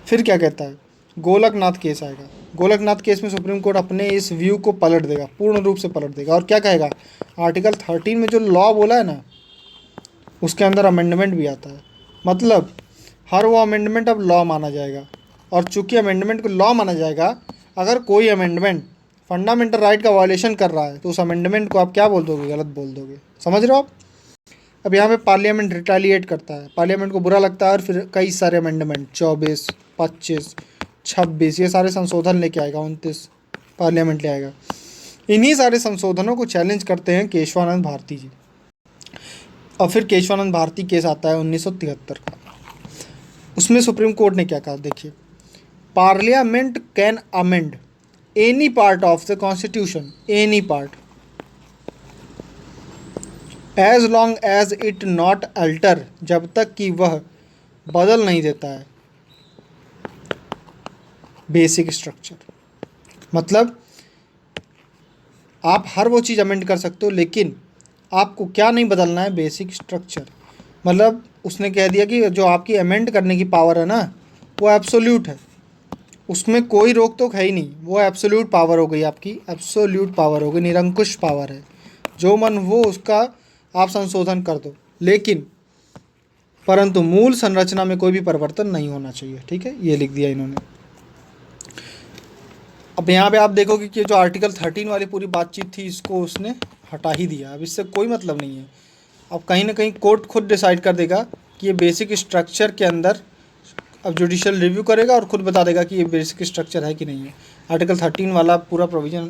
फिर क्या कहता है? गोलकनाथ केस आएगा। गोलकनाथ केस में सुप्रीम कोर्ट अपने इस व्यू को पलट देगा, पूर्ण रूप से पलट देगा, और क्या कहेगा? आर्टिकल 13 में जो लॉ बोला है ना, उसके अंदर अमेंडमेंट भी आता है। मतलब हर वो अमेंडमेंट अब लॉ माना जाएगा। और चूंकि अमेंडमेंट को लॉ माना जाएगा, अगर कोई अमेंडमेंट फंडामेंटल राइट का वायलेशन कर रहा है तो उस अमेंडमेंट को आप क्या बोल दोगे? गलत बोल दोगे। समझ रहे हो आप? अब यहाँ पे पार्लियामेंट रिटेलिएट करता है, पार्लियामेंट को बुरा लगता है, और फिर कई सारे अमेंडमेंट 24, 25, 26 ये सारे संशोधन लेके आएगा, 29 पार्लियामेंट ले आएगा। इन्हीं सारे संशोधनों को चैलेंज करते हैं केशवानंद भारती जी। और फिर केशवानंद भारती केस आता है 1973 का। उसमें सुप्रीम कोर्ट ने क्या कहा? देखिए, parliament can amend any part of the constitution, any part, as long as it not alter, जब तक कि वह बदल नहीं देता है बेसिक स्ट्रक्चर। मतलब आप हर वो चीज़ अमेंड कर सकते हो, लेकिन आपको क्या नहीं बदलना है? Basic structure. मतलब उसने कह दिया कि जो आपकी अमेंड करने की पावर है ना, वो एब्सोल्यूट है, उसमें कोई रोक टोक है ही नहीं, वो एब्सोल्यूट पावर हो गई, आपकी एब्सोल्यूट पावर हो गई, निरंकुश पावर है, जो मन वो उसका आप संशोधन कर दो, लेकिन परंतु मूल संरचना में कोई भी परिवर्तन नहीं होना चाहिए। ठीक है, ये लिख दिया इन्होंने। अब यहाँ पे आप देखोगे कि जो आर्टिकल 13 वाली पूरी बातचीत थी, इसको उसने हटा ही दिया। अब इससे कोई मतलब नहीं है। अब कहीं ना कहीं कोर्ट खुद डिसाइड कर देगा कि ये बेसिक स्ट्रक्चर के अंदर अब जुडिशियल रिव्यू करेगा और खुद बता देगा कि ये बेसिक स्ट्रक्चर है कि नहीं है। आर्टिकल 13 वाला पूरा प्रोविज़न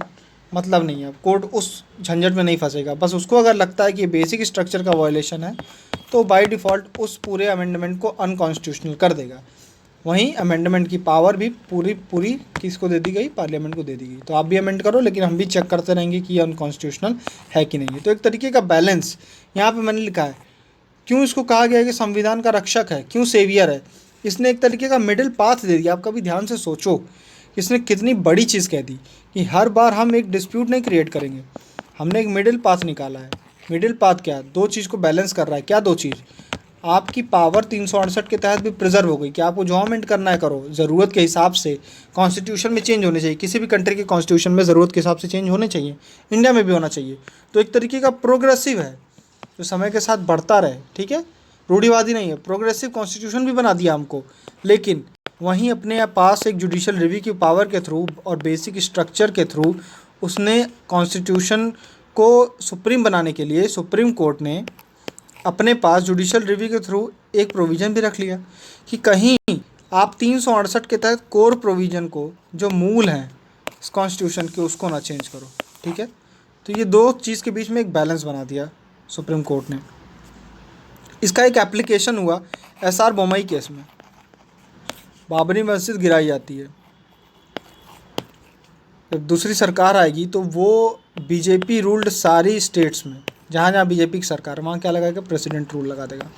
मतलब नहीं है, कोर्ट उस झंझट में नहीं फंसेगा। बस उसको अगर लगता है कि ये बेसिक स्ट्रक्चर का वायलेशन है तो बाय डिफ़ॉल्ट उस पूरे अमेंडमेंट को अनकॉन्स्टिट्यूशनल कर देगा। वहीं अमेंडमेंट की पावर भी पूरी किसको दे दी गई, पार्लियामेंट को दे दी गई। तो आप भी अमेंड करो, लेकिन हम भी चेक करते रहेंगे कि ये अनकॉन्स्टिट्यूशनल है कि नहीं है। तो एक तरीके का बैलेंस यहाँ पे मैंने लिखा है। क्यों इसको कहा गया है कि संविधान का रक्षक है, क्यों सेवियर है? इसने एक तरीके का मिडिल पाथ दे दिया। आप कभी ध्यान से सोचो, इसने कितनी बड़ी चीज़ कह दी कि हर बार हम एक डिस्प्यूट नहीं क्रिएट करेंगे, हमने एक मिडिल पाथ निकाला है। मिडिल पाथ क्या? दो चीज़ को बैलेंस कर रहा है। क्या दो चीज़? आपकी पावर 368 के तहत भी प्रिजर्व हो गई कि आपको जो अमेंड करना है करो, ज़रूरत के हिसाब से। कॉन्स्टिट्यूशन में चेंज होने चाहिए, किसी भी कंट्री के कॉन्स्टिट्यूशन में ज़रूरत के हिसाब से चेंज होने चाहिए, इंडिया में भी होना चाहिए। तो एक तरीके का प्रोग्रेसिव है जो समय के साथ बढ़ता रहे, ठीक है, रूढ़िवादी नहीं है। प्रोग्रेसिव कॉन्स्टिट्यूशन भी बना दिया हमको, लेकिन वहीं अपने पास एक जुडिशियल रिव्यू की पावर के थ्रू और बेसिक स्ट्रक्चर के थ्रू उसने कॉन्स्टिट्यूशन को सुप्रीम बनाने के लिए सुप्रीम कोर्ट ने अपने पास जुडिशियल रिव्यू के थ्रू एक प्रोविज़न भी रख लिया कि कहीं आप 368 के तहत कोर प्रोविज़न को, जो मूल हैं इस कॉन्स्टिट्यूशन के, उसको ना चेंज करो, ठीक है। तो ये दो चीज़ के बीच में एक बैलेंस बना दिया सुप्रीम कोर्ट ने। इसका एक एप्लीकेशन हुआ SR बोमई केस में। बाबरी मस्जिद गिराई जाती है, जब दूसरी सरकार आएगी तो वो बीजेपी रूल्ड सारी स्टेट्स में, जहाँ जहाँ बीजेपी की सरकार है, वहाँ क्या लगाएगा? प्रेसिडेंट रूल लगा देगा।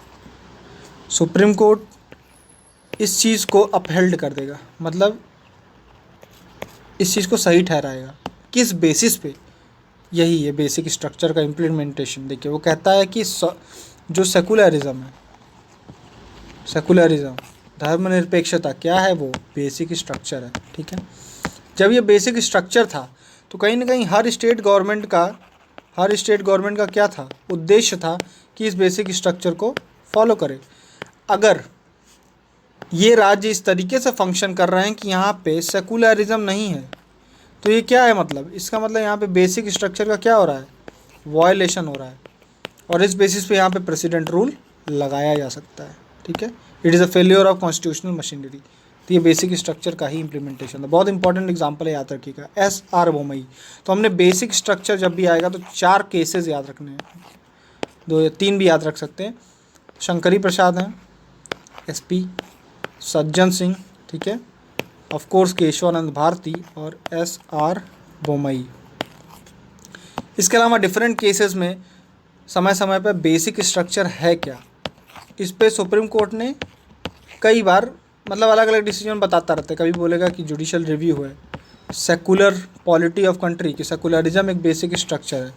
सुप्रीम कोर्ट इस चीज़ को अपहेल्ड कर देगा, मतलब इस चीज़ को सही ठहराएगा। किस बेसिस पे? यही है बेसिक स्ट्रक्चर का इम्प्लीमेंटेशन। देखिए, वो कहता है कि जो सेकुलरिज्म है, सेकुलरिज्म, धर्मनिरपेक्षता, क्या है वो? बेसिक स्ट्रक्चर है, ठीक है। जब ये बेसिक स्ट्रक्चर था तो कहीं ना कहीं हर स्टेट गवर्नमेंट का क्या था? उद्देश्य था कि इस बेसिक स्ट्रक्चर को फॉलो करे। अगर ये राज्य इस तरीके से फंक्शन कर रहे हैं कि यहाँ पे सेकुलरिज्म नहीं है, तो ये क्या है? मतलब इसका मतलब यहाँ पे बेसिक स्ट्रक्चर का क्या हो रहा है? वायलेशन हो रहा है, और इस बेसिस पे यहाँ पे प्रेसिडेंट रूल लगाया जा सकता है, ठीक है। It is a failure of constitutional machinery. तो ये बेसिक स्ट्रक्चर का ही इम्प्लीमेंटेशन है। बहुत इंपॉर्टेंट एग्जांपल है, याद रखिएगा, SR बोमई। तो हमने बेसिक स्ट्रक्चर जब भी आएगा तो 4 केसेस याद रखने हैं, 2 या 3 भी याद रख सकते हैं। शंकरी प्रसाद हैं, SP, सज्जन सिंह, ठीक है, ऑफ कोर्स केशवानंद भारती और SR बोमई। इसके अलावा डिफरेंट केसेस में समय समय पर बेसिक स्ट्रक्चर है क्या, इस पे सुप्रीम कोर्ट ने कई बार मतलब अलग अलग डिसीजन बताता रहता है। कभी बोलेगा कि जुडिशियल रिव्यू है, सेकुलर पॉलिटी ऑफ कंट्री की सेकुलरिज्म एक बेसिक स्ट्रक्चर है,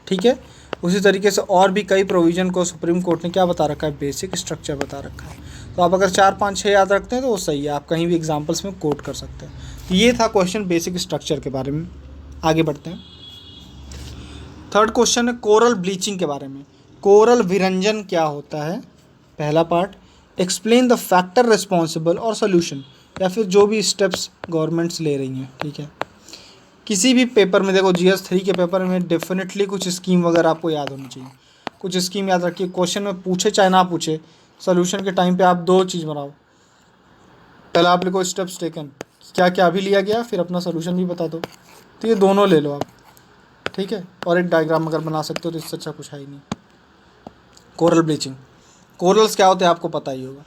ठीक है। उसी तरीके से और भी कई प्रोविज़न को सुप्रीम कोर्ट ने क्या बता रखा है? बेसिक स्ट्रक्चर बता रखा है। तो आप अगर 4, 5, 6 याद रखते हैं तो वो सही है, आप कहीं भी एग्जाम्पल्स में कोट कर सकते हैं। तो ये था क्वेश्चन बेसिक स्ट्रक्चर के बारे में। आगे बढ़ते हैं। थर्ड क्वेश्चन है कोरल ब्लीचिंग के बारे में। कोरल विरंजन क्या होता है? पहला part, explain the factor responsible और सोल्यूशन, या फिर जो भी स्टेप्स गवर्नमेंट्स ले रही हैं, ठीक है। किसी भी पेपर में देखो, GS 3 के पेपर में डेफिनेटली कुछ स्कीम वगैरह आपको याद होनी चाहिए। कुछ स्कीम याद रखिए, क्वेश्चन में पूछे चाहे ना पूछे, सोल्यूशन के टाइम पे आप 2 चीज़ बनाओ। पहले आप लिखो स्टेप्स टेकन, क्या क्या अभी लिया गया, फिर अपना सोल्यूशन भी बता दो। तो ये दोनों ले लो आप, ठीक है। और एक डायग्राम अगर बना सकते हो तो इससे अच्छा कुछ है ही नहीं। कोरल ब्लीचिंग, कोरल्स क्या होते हैं आपको पता ही होगा।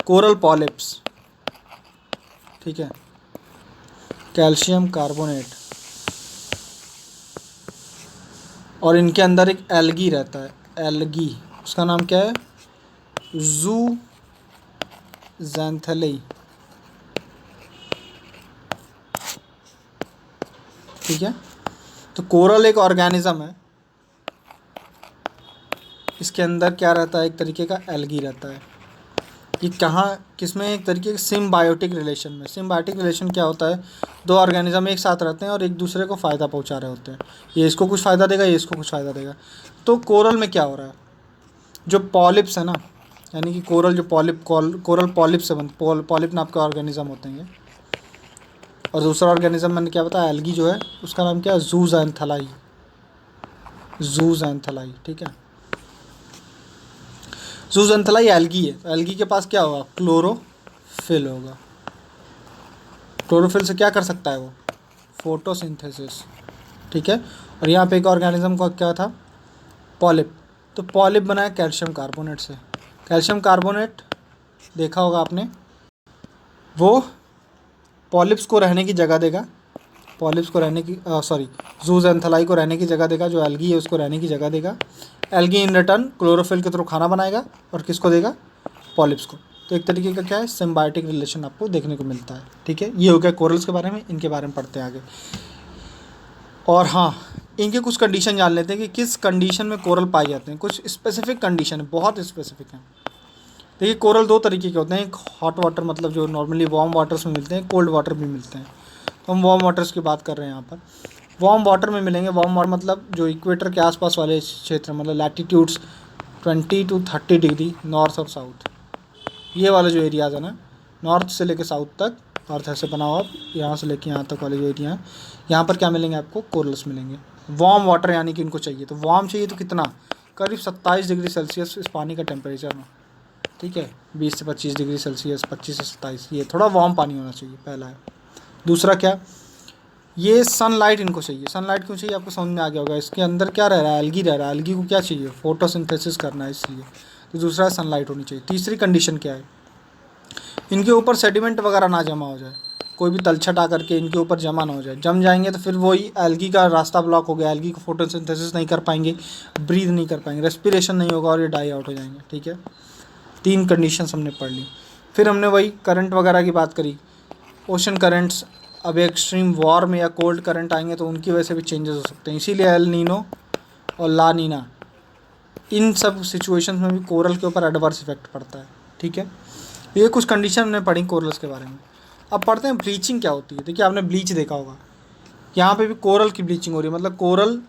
कोरल पॉलिप्स, ठीक है, कैल्शियम कार्बोनेट, और इनके अंदर एक एल्गी रहता है, एल्गी, उसका नाम क्या है? ज़ूज़ैंथेली, ठीक है। तो कोरल एक ऑर्गेनिज्म है, इसके अंदर क्या रहता है? एक तरीके का एल्गी रहता है। ये कहाँ, किसमें? एक तरीके के सिम्बायोटिक रिलेशन में। सिम्बायोटिक रिलेशन क्या होता है? 2 ऑर्गेनिज्म एक साथ रहते हैं और एक दूसरे को फ़ायदा पहुंचा रहे होते हैं। ये इसको कुछ फ़ायदा देगा, ये इसको कुछ फ़ायदा देगा। तो कोरल में क्या हो रहा है? जो पॉलिप्स है ना, यानी कि कोरल जो कोरल पॉलिप से पॉलिप नाम के ऑर्गेनिज्म होते हैं ये। और दूसरा ऑर्गेनिज्म मैंने क्या बताया? एल्गी जो है उसका नाम क्या है? ज़ूज़ैंथेली, ज़ूज़ैंथेली, ठीक है। ज़ूज़ैंथेली एल्गी है। एल्गी के पास क्या होगा? क्लोरोफिल, क्लोरोफिल होगा। क्लोरोफिल से क्या कर सकता है वो? फोटोसिंथेसिस, ठीक है। और यहाँ पे एक ऑर्गेनिज्म का क्या था? पॉलिप। तो पॉलिप बना है कैल्शियम कार्बोनेट से। कैल्शियम कार्बोनेट देखा होगा आपने, वो पॉलिप्स को रहने की जगह देगा, पॉलिप्स को रहने की जूज़ैंथेलाई को रहने की जगह देगा, जो एल्गी है उसको रहने की जगह देगा। एल्गी इन रिटर्न क्लोरोफिल के थ्रू खाना बनाएगा और किसको देगा? पॉलिप्स को। तो एक तरीके का क्या है? सिम्बायोटिक रिलेशन आपको देखने को मिलता है, ठीक है। ये हो गया कोरल्स के बारे में, इनके बारे में पढ़ते हैं आगे। और हाँ, इनके कुछ कंडीशन जान लेते हैं कि किस कंडीशन में कोरल पाए जाते हैं। कुछ स्पेसिफिक कंडीशन है, बहुत स्पेसिफिक हैं। देखिए कोरल दो तरीके के होते हैं, एक हॉट वाटर मतलब जो नॉर्मली वार्म वाटर्स में मिलते हैं, कोल्ड वाटर भी मिलते हैं। तो हम वार्म वाटर्स की बात कर रहे हैं यहाँ पर। वार्म वाटर में मिलेंगे, वार्म वाटर मतलब जो इक्वेटर के आसपास वाले क्षेत्र, मतलब लैटिट्यूड्स 20 to 30 डिग्री नॉर्थ और साउथ, ये वाले जो एरियाज़ है ना, नॉर्थ से लेकर साउथ तक, अर्थ ऐसे बना हुआ, यहाँ से लेकर यहाँ तक वाले जो एरिया हैं, यहाँ पर क्या मिलेंगे आपको? कोरल्स मिलेंगे। वार्म वाटर यानी कि इनको चाहिए, तो वार्म चाहिए तो कितना? करीब 27 डिग्री सेल्सियस इस पानी का टेम्परेचर में, ठीक है। 20 से 25 डिग्री सेल्सियस, 25 से 27, ये थोड़ा वार्म पानी होना चाहिए, पहला है। दूसरा क्या? ये सनलाइट इनको चाहिए। सनलाइट क्यों चाहिए? आपको समझ में आ गया होगा, इसके अंदर क्या रह रहा है? एल्गी रह रहा है। एल्गी को क्या चाहिए? फोटोसिंथेसिस करना है, इसलिए। तो दूसरा है सनलाइट होनी चाहिए। तीसरी कंडीशन क्या है? इनके ऊपर सेडिमेंट वगैरह ना जमा हो जाए, कोई भी तलछट आकर के इनके ऊपर जमा ना हो जाए। जम जाएंगे तो फिर वही एल्गी का रास्ता ब्लॉक हो गया, एल्गी को फोटोसिंथेसिस नहीं कर पाएंगे, ब्रीथ नहीं कर पाएंगे, रेस्पिरेशन नहीं होगा और ये डाई आउट हो जाएंगे, ठीक है। 3 कंडीशंस हमने पढ़ ली। फिर हमने वही करंट वगैरह की बात करी। ओशन करंट्स, अब एक्सट्रीम वार्म या कोल्ड करंट आएंगे तो उनकी वजह से भी चेंजेस हो सकते हैं, इसीलिए एल नीनो और ला नीना, इन सब सिचुएशंस में भी कोरल के ऊपर एडवर्स इफेक्ट पड़ता है, ठीक है। ये कुछ कंडीशन हमने पढ़ी कोरल्स के बारे में। अब पढ़ते हैं ब्लीचिंग क्या होती है। देखिए आपने ब्लीच देखा होगा, यहाँ पे भी कोरल की ब्लीचिंग हो रही है, मतलब कोरल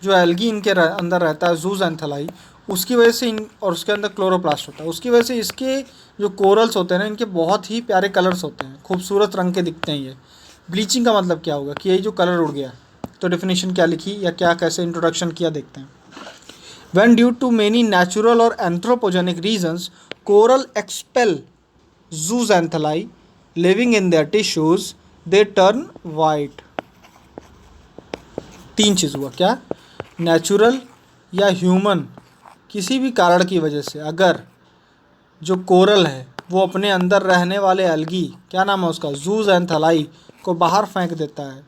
जो एल्गी इनके अंदर रहता है, जूज़ैंथेलाई, उसकी वजह से और उसके अंदर क्लोरोप्लास्ट होता है, उसकी वजह से इसके जो कोरल्स होते हैं ना, इनके बहुत ही प्यारे कलर्स होते हैं, खूबसूरत रंग के दिखते हैं ये। ब्लीचिंग का मतलब क्या होगा कि ये जो कलर उड़ गया, तो डेफिनेशन क्या लिखी या क्या कैसे इंट्रोडक्शन किया देखते हैं। When due to many natural or anthropogenic reasons, coral expel zooxanthellae living in their tissues, they turn white. 3 चीज़ हुआ क्या? नेचुरल या ह्यूमन किसी भी कारण की वजह से अगर जो कोरल है वो अपने अंदर रहने वाले एल्गी, क्या नाम है उसका, जूज़ैंथेलाई, को बाहर फेंक देता है,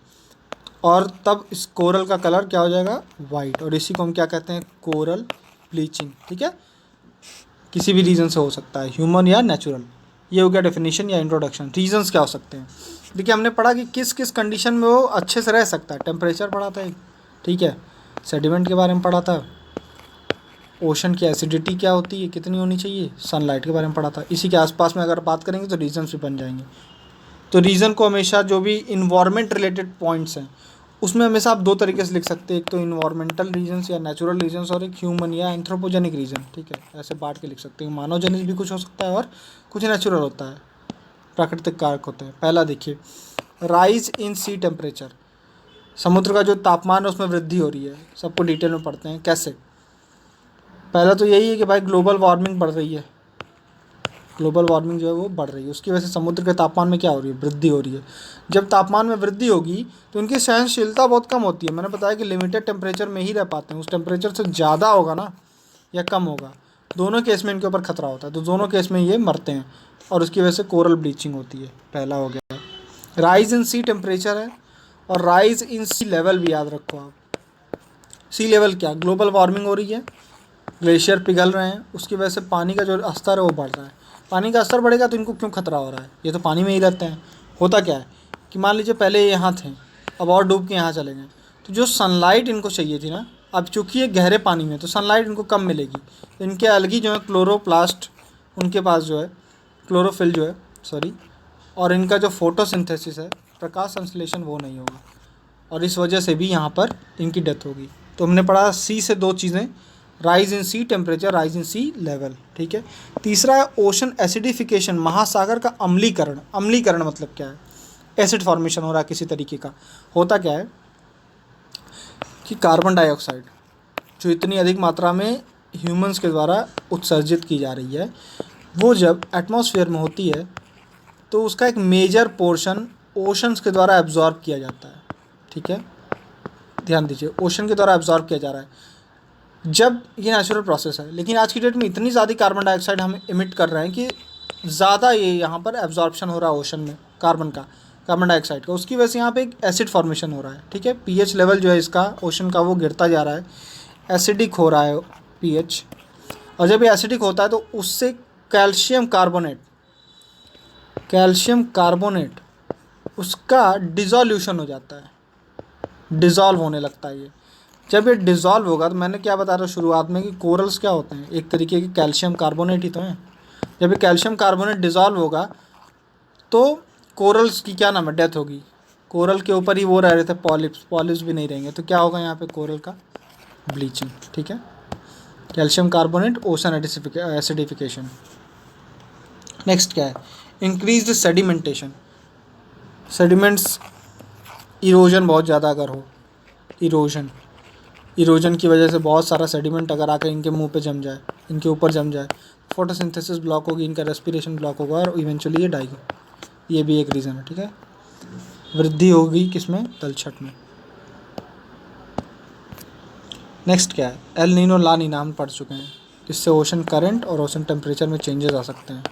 और तब इस कोरल का कलर क्या हो जाएगा? वाइट। और इसी को हम क्या कहते हैं? कोरल ब्लीचिंग, ठीक है। किसी भी रीज़न से हो सकता है, ह्यूमन या नेचुरल। ये हो गया डेफिनेशन या इंट्रोडक्शन। रीजंस क्या हो सकते हैं? देखिए हमने पढ़ा कि किस किस कंडीशन में वो अच्छे से रह सकता है। टेम्परेचर पढ़ा था, ठीक है। सेडिमेंट के बारे में पढ़ा था। ओशन की एसिडिटी क्या होती है, कितनी होनी चाहिए। सनलाइट के बारे में पढ़ा था। इसी के आसपास में अगर बात करेंगे तो रीजन्स भी बन जाएंगे। तो रीज़न को हमेशा जो भी इन्वायरमेंट रिलेटेड पॉइंट्स हैं उसमें हमेशा आप 2 तरीके से लिख सकते हैं, एक तो इन्वायरमेंटल रीजन्स या नेचुरल रीजन्स, और एक ह्यूमन या एंथ्रोपोजेनिक रीजन, ठीक है। ऐसे बांट के लिख सकते हैं। मानवजनित भी कुछ हो सकता है और कुछ नेचुरल होता है, प्राकृतिक कारक होते हैं। पहला देखिए, राइज इन सी टेम्परेचर, समुद्र का जो तापमान है उसमें वृद्धि हो रही है। सबको डिटेल में पढ़ते हैं कैसे। पहला तो यही है कि भाई ग्लोबल वार्मिंग बढ़ रही है, ग्लोबल वार्मिंग जो है वो बढ़ रही है, उसकी वजह से समुद्र के तापमान में क्या हो रही है? वृद्धि हो रही है। जब तापमान में वृद्धि होगी तो उनकी सहनशीलता बहुत कम होती है। मैंने बताया कि लिमिटेड टेम्परेचर में ही रह पाते हैं, उस टेम्परेचर से ज़्यादा होगा ना या कम होगा, दोनों केस में इनके ऊपर खतरा होता है, तो दोनों केस में ये मरते हैं और उसकी वजह से कोरल ब्लीचिंग होती है। पहला हो गया। राइज इन सी टेम्परेचर है, और राइज इन सी लेवल भी याद रखो आप। सी लेवल क्या? ग्लोबल वार्मिंग हो रही है, ग्लेशियर पिघल रहे हैं, उसकी वजह से पानी का जो स्तर है वो बढ़ रहा है। पानी का स्तर बढ़ेगा तो इनको क्यों खतरा हो रहा है? ये तो पानी में ही रहते हैं। होता क्या है कि मान लीजिए पहले ये यहाँ थे, अब और डूब के यहाँ चले गए, तो जो सनलाइट इनको चाहिए थी ना, अब चूँकि ये गहरे पानी में, तो सनलाइट इनको कम मिलेगी। तो इनके एल्गी जो है क्लोरोप्लास्ट, उनके पास जो है क्लोरोफिल जो है और इनका जो फोटोसिंथेसिस है, प्रकाश संश्लेषण, वो नहीं होगा, और इस वजह से भी यहाँ पर इनकी डेथ होगी। तो हमने पढ़ा सी से 2 चीज़ें, rise in sea temperature, rise in sea level, ठीक है। तीसरा है ओशन एसिडिफिकेशन, महासागर का अम्लीकरण। अम्लीकरण मतलब क्या है? एसिड फॉर्मेशन हो रहा है किसी तरीके का। होता क्या है कि कार्बन डाइऑक्साइड जो इतनी अधिक मात्रा में ह्यूमंस के द्वारा उत्सर्जित की जा रही है, वो जब एटमॉस्फेयर में होती है तो उसका एक मेजर पोर्शन ओशंस के द्वारा एब्जॉर्ब किया जाता है, ठीक है, ध्यान दीजिए, ओशन के द्वारा एब्जॉर्ब किया जा रहा है जब ये नेचुरल प्रोसेस है। लेकिन आज की डेट में इतनी ज़्यादा कार्बन डाइऑक्साइड हम इमिट कर रहे हैं कि ज़्यादा ये यहाँ पर एब्जॉर्प्शन हो रहा है ओशन में कार्बन डाइऑक्साइड का, उसकी वजह से यहाँ पे एक एसिड फॉर्मेशन हो रहा है, ठीक है। पीएच लेवल जो है इसका ओशन का वो गिरता जा रहा है, एसिडिक हो रहा है पीएच, और जब ये एसिडिक होता है तो उससे कैल्शियम कार्बोनेट उसका डिज़ोल्यूशन हो जाता है, डिज़ोल्व होने लगता है ये। जब ये डिज़ोल्व होगा तो मैंने क्या बता रहा शुरुआत में कि कोरल्स क्या होते हैं, एक तरीके के कैल्शियम कार्बोनेट ही तो हैं। जब ये कैल्शियम कार्बोनेट डिज़ोल्व होगा तो कोरल्स की क्या नाम है, डेथ होगी। कोरल के ऊपर ही वो रह रहे थे पॉलिप्स भी नहीं रहेंगे, तो क्या होगा यहाँ पे कोरल का ब्लीचिंग, ठीक है। Calcium carbonate ocean acidification. Next क्या है, इंक्रीज सेडिमेंटेशन, सेडिमेंट्स इरोजन बहुत ज़्यादा अगर हो, इरोजन की वजह से बहुत सारा सेडिमेंट अगर आकर इनके मुंह पे जम जाए, इनके ऊपर जम जाए, फोटोसिंथेसिस ब्लॉक होगी, इनका रेस्पिरेशन ब्लॉक होगा और इवेंचुअली ये डाई, ये भी एक रीज़न है, ठीक है। वृद्धि होगी किसमें, तलछट में। नेक्स्ट क्या है, एल नीनो ला नीना हम पढ़ चुके हैं, इससे ओशन करंट और ओशन टेम्परेचर में चेंजेस आ सकते हैं।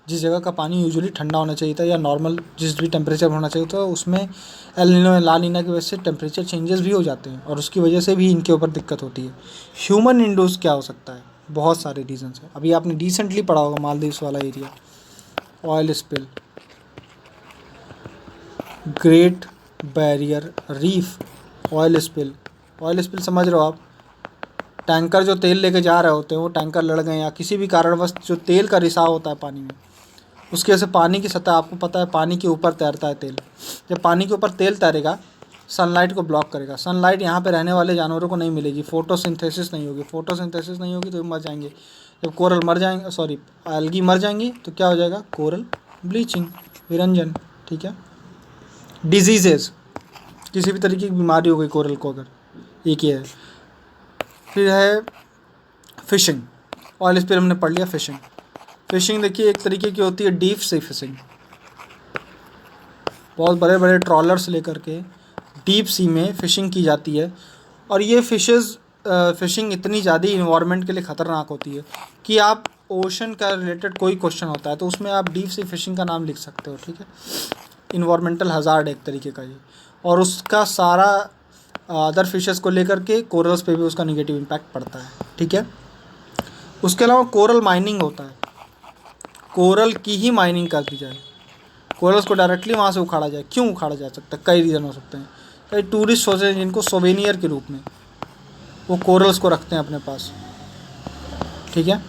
जिस जगह का पानी यूजुअली ठंडा होना चाहिए था या नॉर्मल जिस भी टेम्परेचर होना चाहिए था, उसमें एल नीनो या ला नीना की वजह से टेम्परेचर चेंजेस भी हो जाते हैं और उसकी वजह से भी इनके ऊपर दिक्कत होती है। ह्यूमन इंडूस क्या हो सकता है, बहुत सारे रीजंस हैं। अभी आपने रिसेंटली पढ़ा होगा मालदीव्स वाला area, oil spill, great barrier reef, oil spill समझ रहे हो आप, टैंकर जो तेल लेके जा रहे होते हैं वो टैंकर लड़ गए या किसी भी कारणवश जो तेल का रिसाव होता है पानी में, उसकी वजह से पानी की सतह, आपको पता है पानी के ऊपर तैरता है तेल, जब पानी के ऊपर तेल तैरेगा सनलाइट को ब्लॉक करेगा, सनलाइट यहाँ पे रहने वाले जानवरों को नहीं मिलेगी, फोटोसिंथेसिस नहीं होगी तो मर जाएंगे। जब कोरल मर जाएंगे, सॉरी एल्गी मर जाएंगी तो क्या हो जाएगा, कोरल ब्लीचिंग, विरंजन, ठीक है। डिजीजेस, किसी भी तरीके की बीमारी हो गई कोरल को अगर, एक ही है। फिर है फिशिंग, ऑयल स्पिल हमने पढ़ लिया। फिशिंग देखिए एक तरीके की होती है डीप सी फिशिंग, बहुत बड़े बड़े ट्रॉलर्स लेकर के डीप सी में फिशिंग की जाती है और ये फिशिंग इतनी ज़्यादा इन्वायरमेंट के लिए ख़तरनाक होती है कि आप ओशन का रिलेटेड कोई क्वेश्चन होता है तो उसमें आप डीप सी फिशिंग का नाम लिख सकते हो, ठीक है। इन्वायरमेंटल हज़ार्ड एक तरीके का ये, और उसका सारा अदर फिशेस को लेकर के कोरल्स पे भी उसका नेगेटिव इम्पैक्ट पड़ता है, ठीक है। उसके अलावा कोरल माइनिंग होता है, कोरल की ही माइनिंग कर दी जाए, कोरल्स को डायरेक्टली वहाँ से उखाड़ा जाए। क्यों उखाड़ा जा सकता है, कई रीज़न हो सकते हैं। कई टूरिस्ट होते हैं जिनको सोवेनियर के रूप में वो कोरल्स को रखते हैं अपने पास, ठीक है।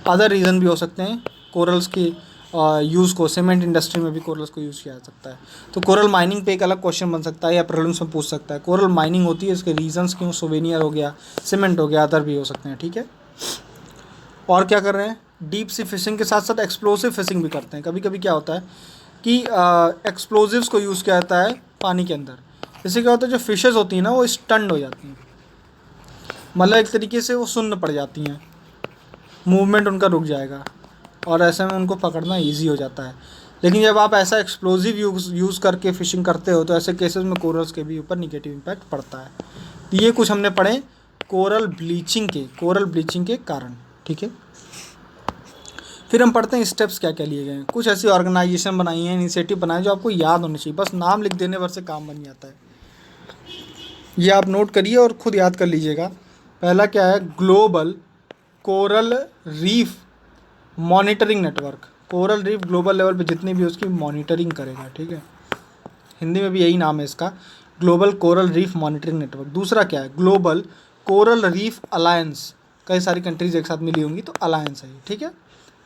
अदर रीज़न भी हो सकते हैं, कोरल्स की यूज़ को सीमेंट इंडस्ट्री में भी कोरल्स को यूज़ किया जा सकता है। तो कोरल माइनिंग पे एक अलग क्वेश्चन बन सकता है या प्रीलिम्स में पूछ सकता है, कोरल माइनिंग होती है, इसके रीजंस क्यों, सोवेनियर हो गया, सीमेंट हो गया, अदर भी हो सकते हैं, ठीक है। और क्या कर रहे हैं, डीप सी फिशिंग के साथ साथ एक्सप्लोसिव फिशिंग भी करते हैं। कभी कभी क्या होता है कि एक्सप्लोजिव्स को यूज़ किया जाता है पानी के अंदर, इससे क्या होता है जो फिशेज़ होती हैं ना वो स्टंड हो जाती हैं, मतलब एक तरीके से वो सुन्न पड़ जाती हैं, मूवमेंट उनका रुक जाएगा और ऐसे में उनको पकड़ना ईजी हो जाता है। लेकिन जब आप ऐसा एक्सप्लोजिव यूज़ करके फ़िशिंग करते हो तो ऐसे केसेस में कोरल्स के भी ऊपर निगेटिव इम्पैक्ट पड़ता है। तो ये कुछ हमने पढ़े कोरल ब्लीचिंग के कारण, ठीक है। फिर हम पढ़ते हैं स्टेप्स क्या क्या लिए गए हैं। कुछ ऐसी ऑर्गेनाइजेशन बनाई है, इनिशिएटिव बनाए जो आपको याद होने चाहिए, बस नाम लिख देने भर से काम बन जाता है। ये आप नोट करिए और ख़ुद याद कर लीजिएगा। पहला क्या है, global coral reef monitoring network, coral reef global level पे जितनी भी उसकी मॉनिटरिंग करेगा, ठीक है। हिंदी में भी यही नाम है इसका, global coral reef monitoring network. दूसरा क्या है, ग्लोबल कोरल रीफ अलायंस, कई सारी कंट्रीज एक साथ मिली होंगी तो अलायंस है, ठीक है।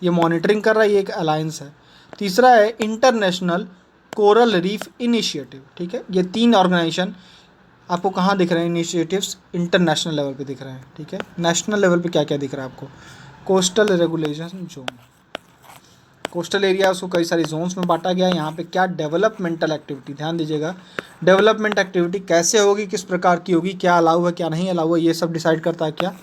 ये मॉनिटरिंग कर रहा है, ये एक अलायंस है। तीसरा है इंटरनेशनल कोरल रीफ इनिशिएटिव, ठीक है। ये 3 ऑर्गेनाइजेशन आपको कहाँ दिख रहे हैं, इनिशिएटिव्स इंटरनेशनल लेवल पे दिख रहे हैं, ठीक है। नेशनल लेवल पे क्या क्या दिख रहा है आपको, coastal regulation zone, coastal area उसको कई सारी जोन्स में बांटा गया है। यहाँ पे क्या डेवलपमेंटल एक्टिविटी, ध्यान दीजिएगा, डेवलपमेंट एक्टिविटी कैसे होगी, किस प्रकार की होगी, क्या अलाउ है क्या नहीं अलाउ है, ये सब डिसाइड करता है क्या,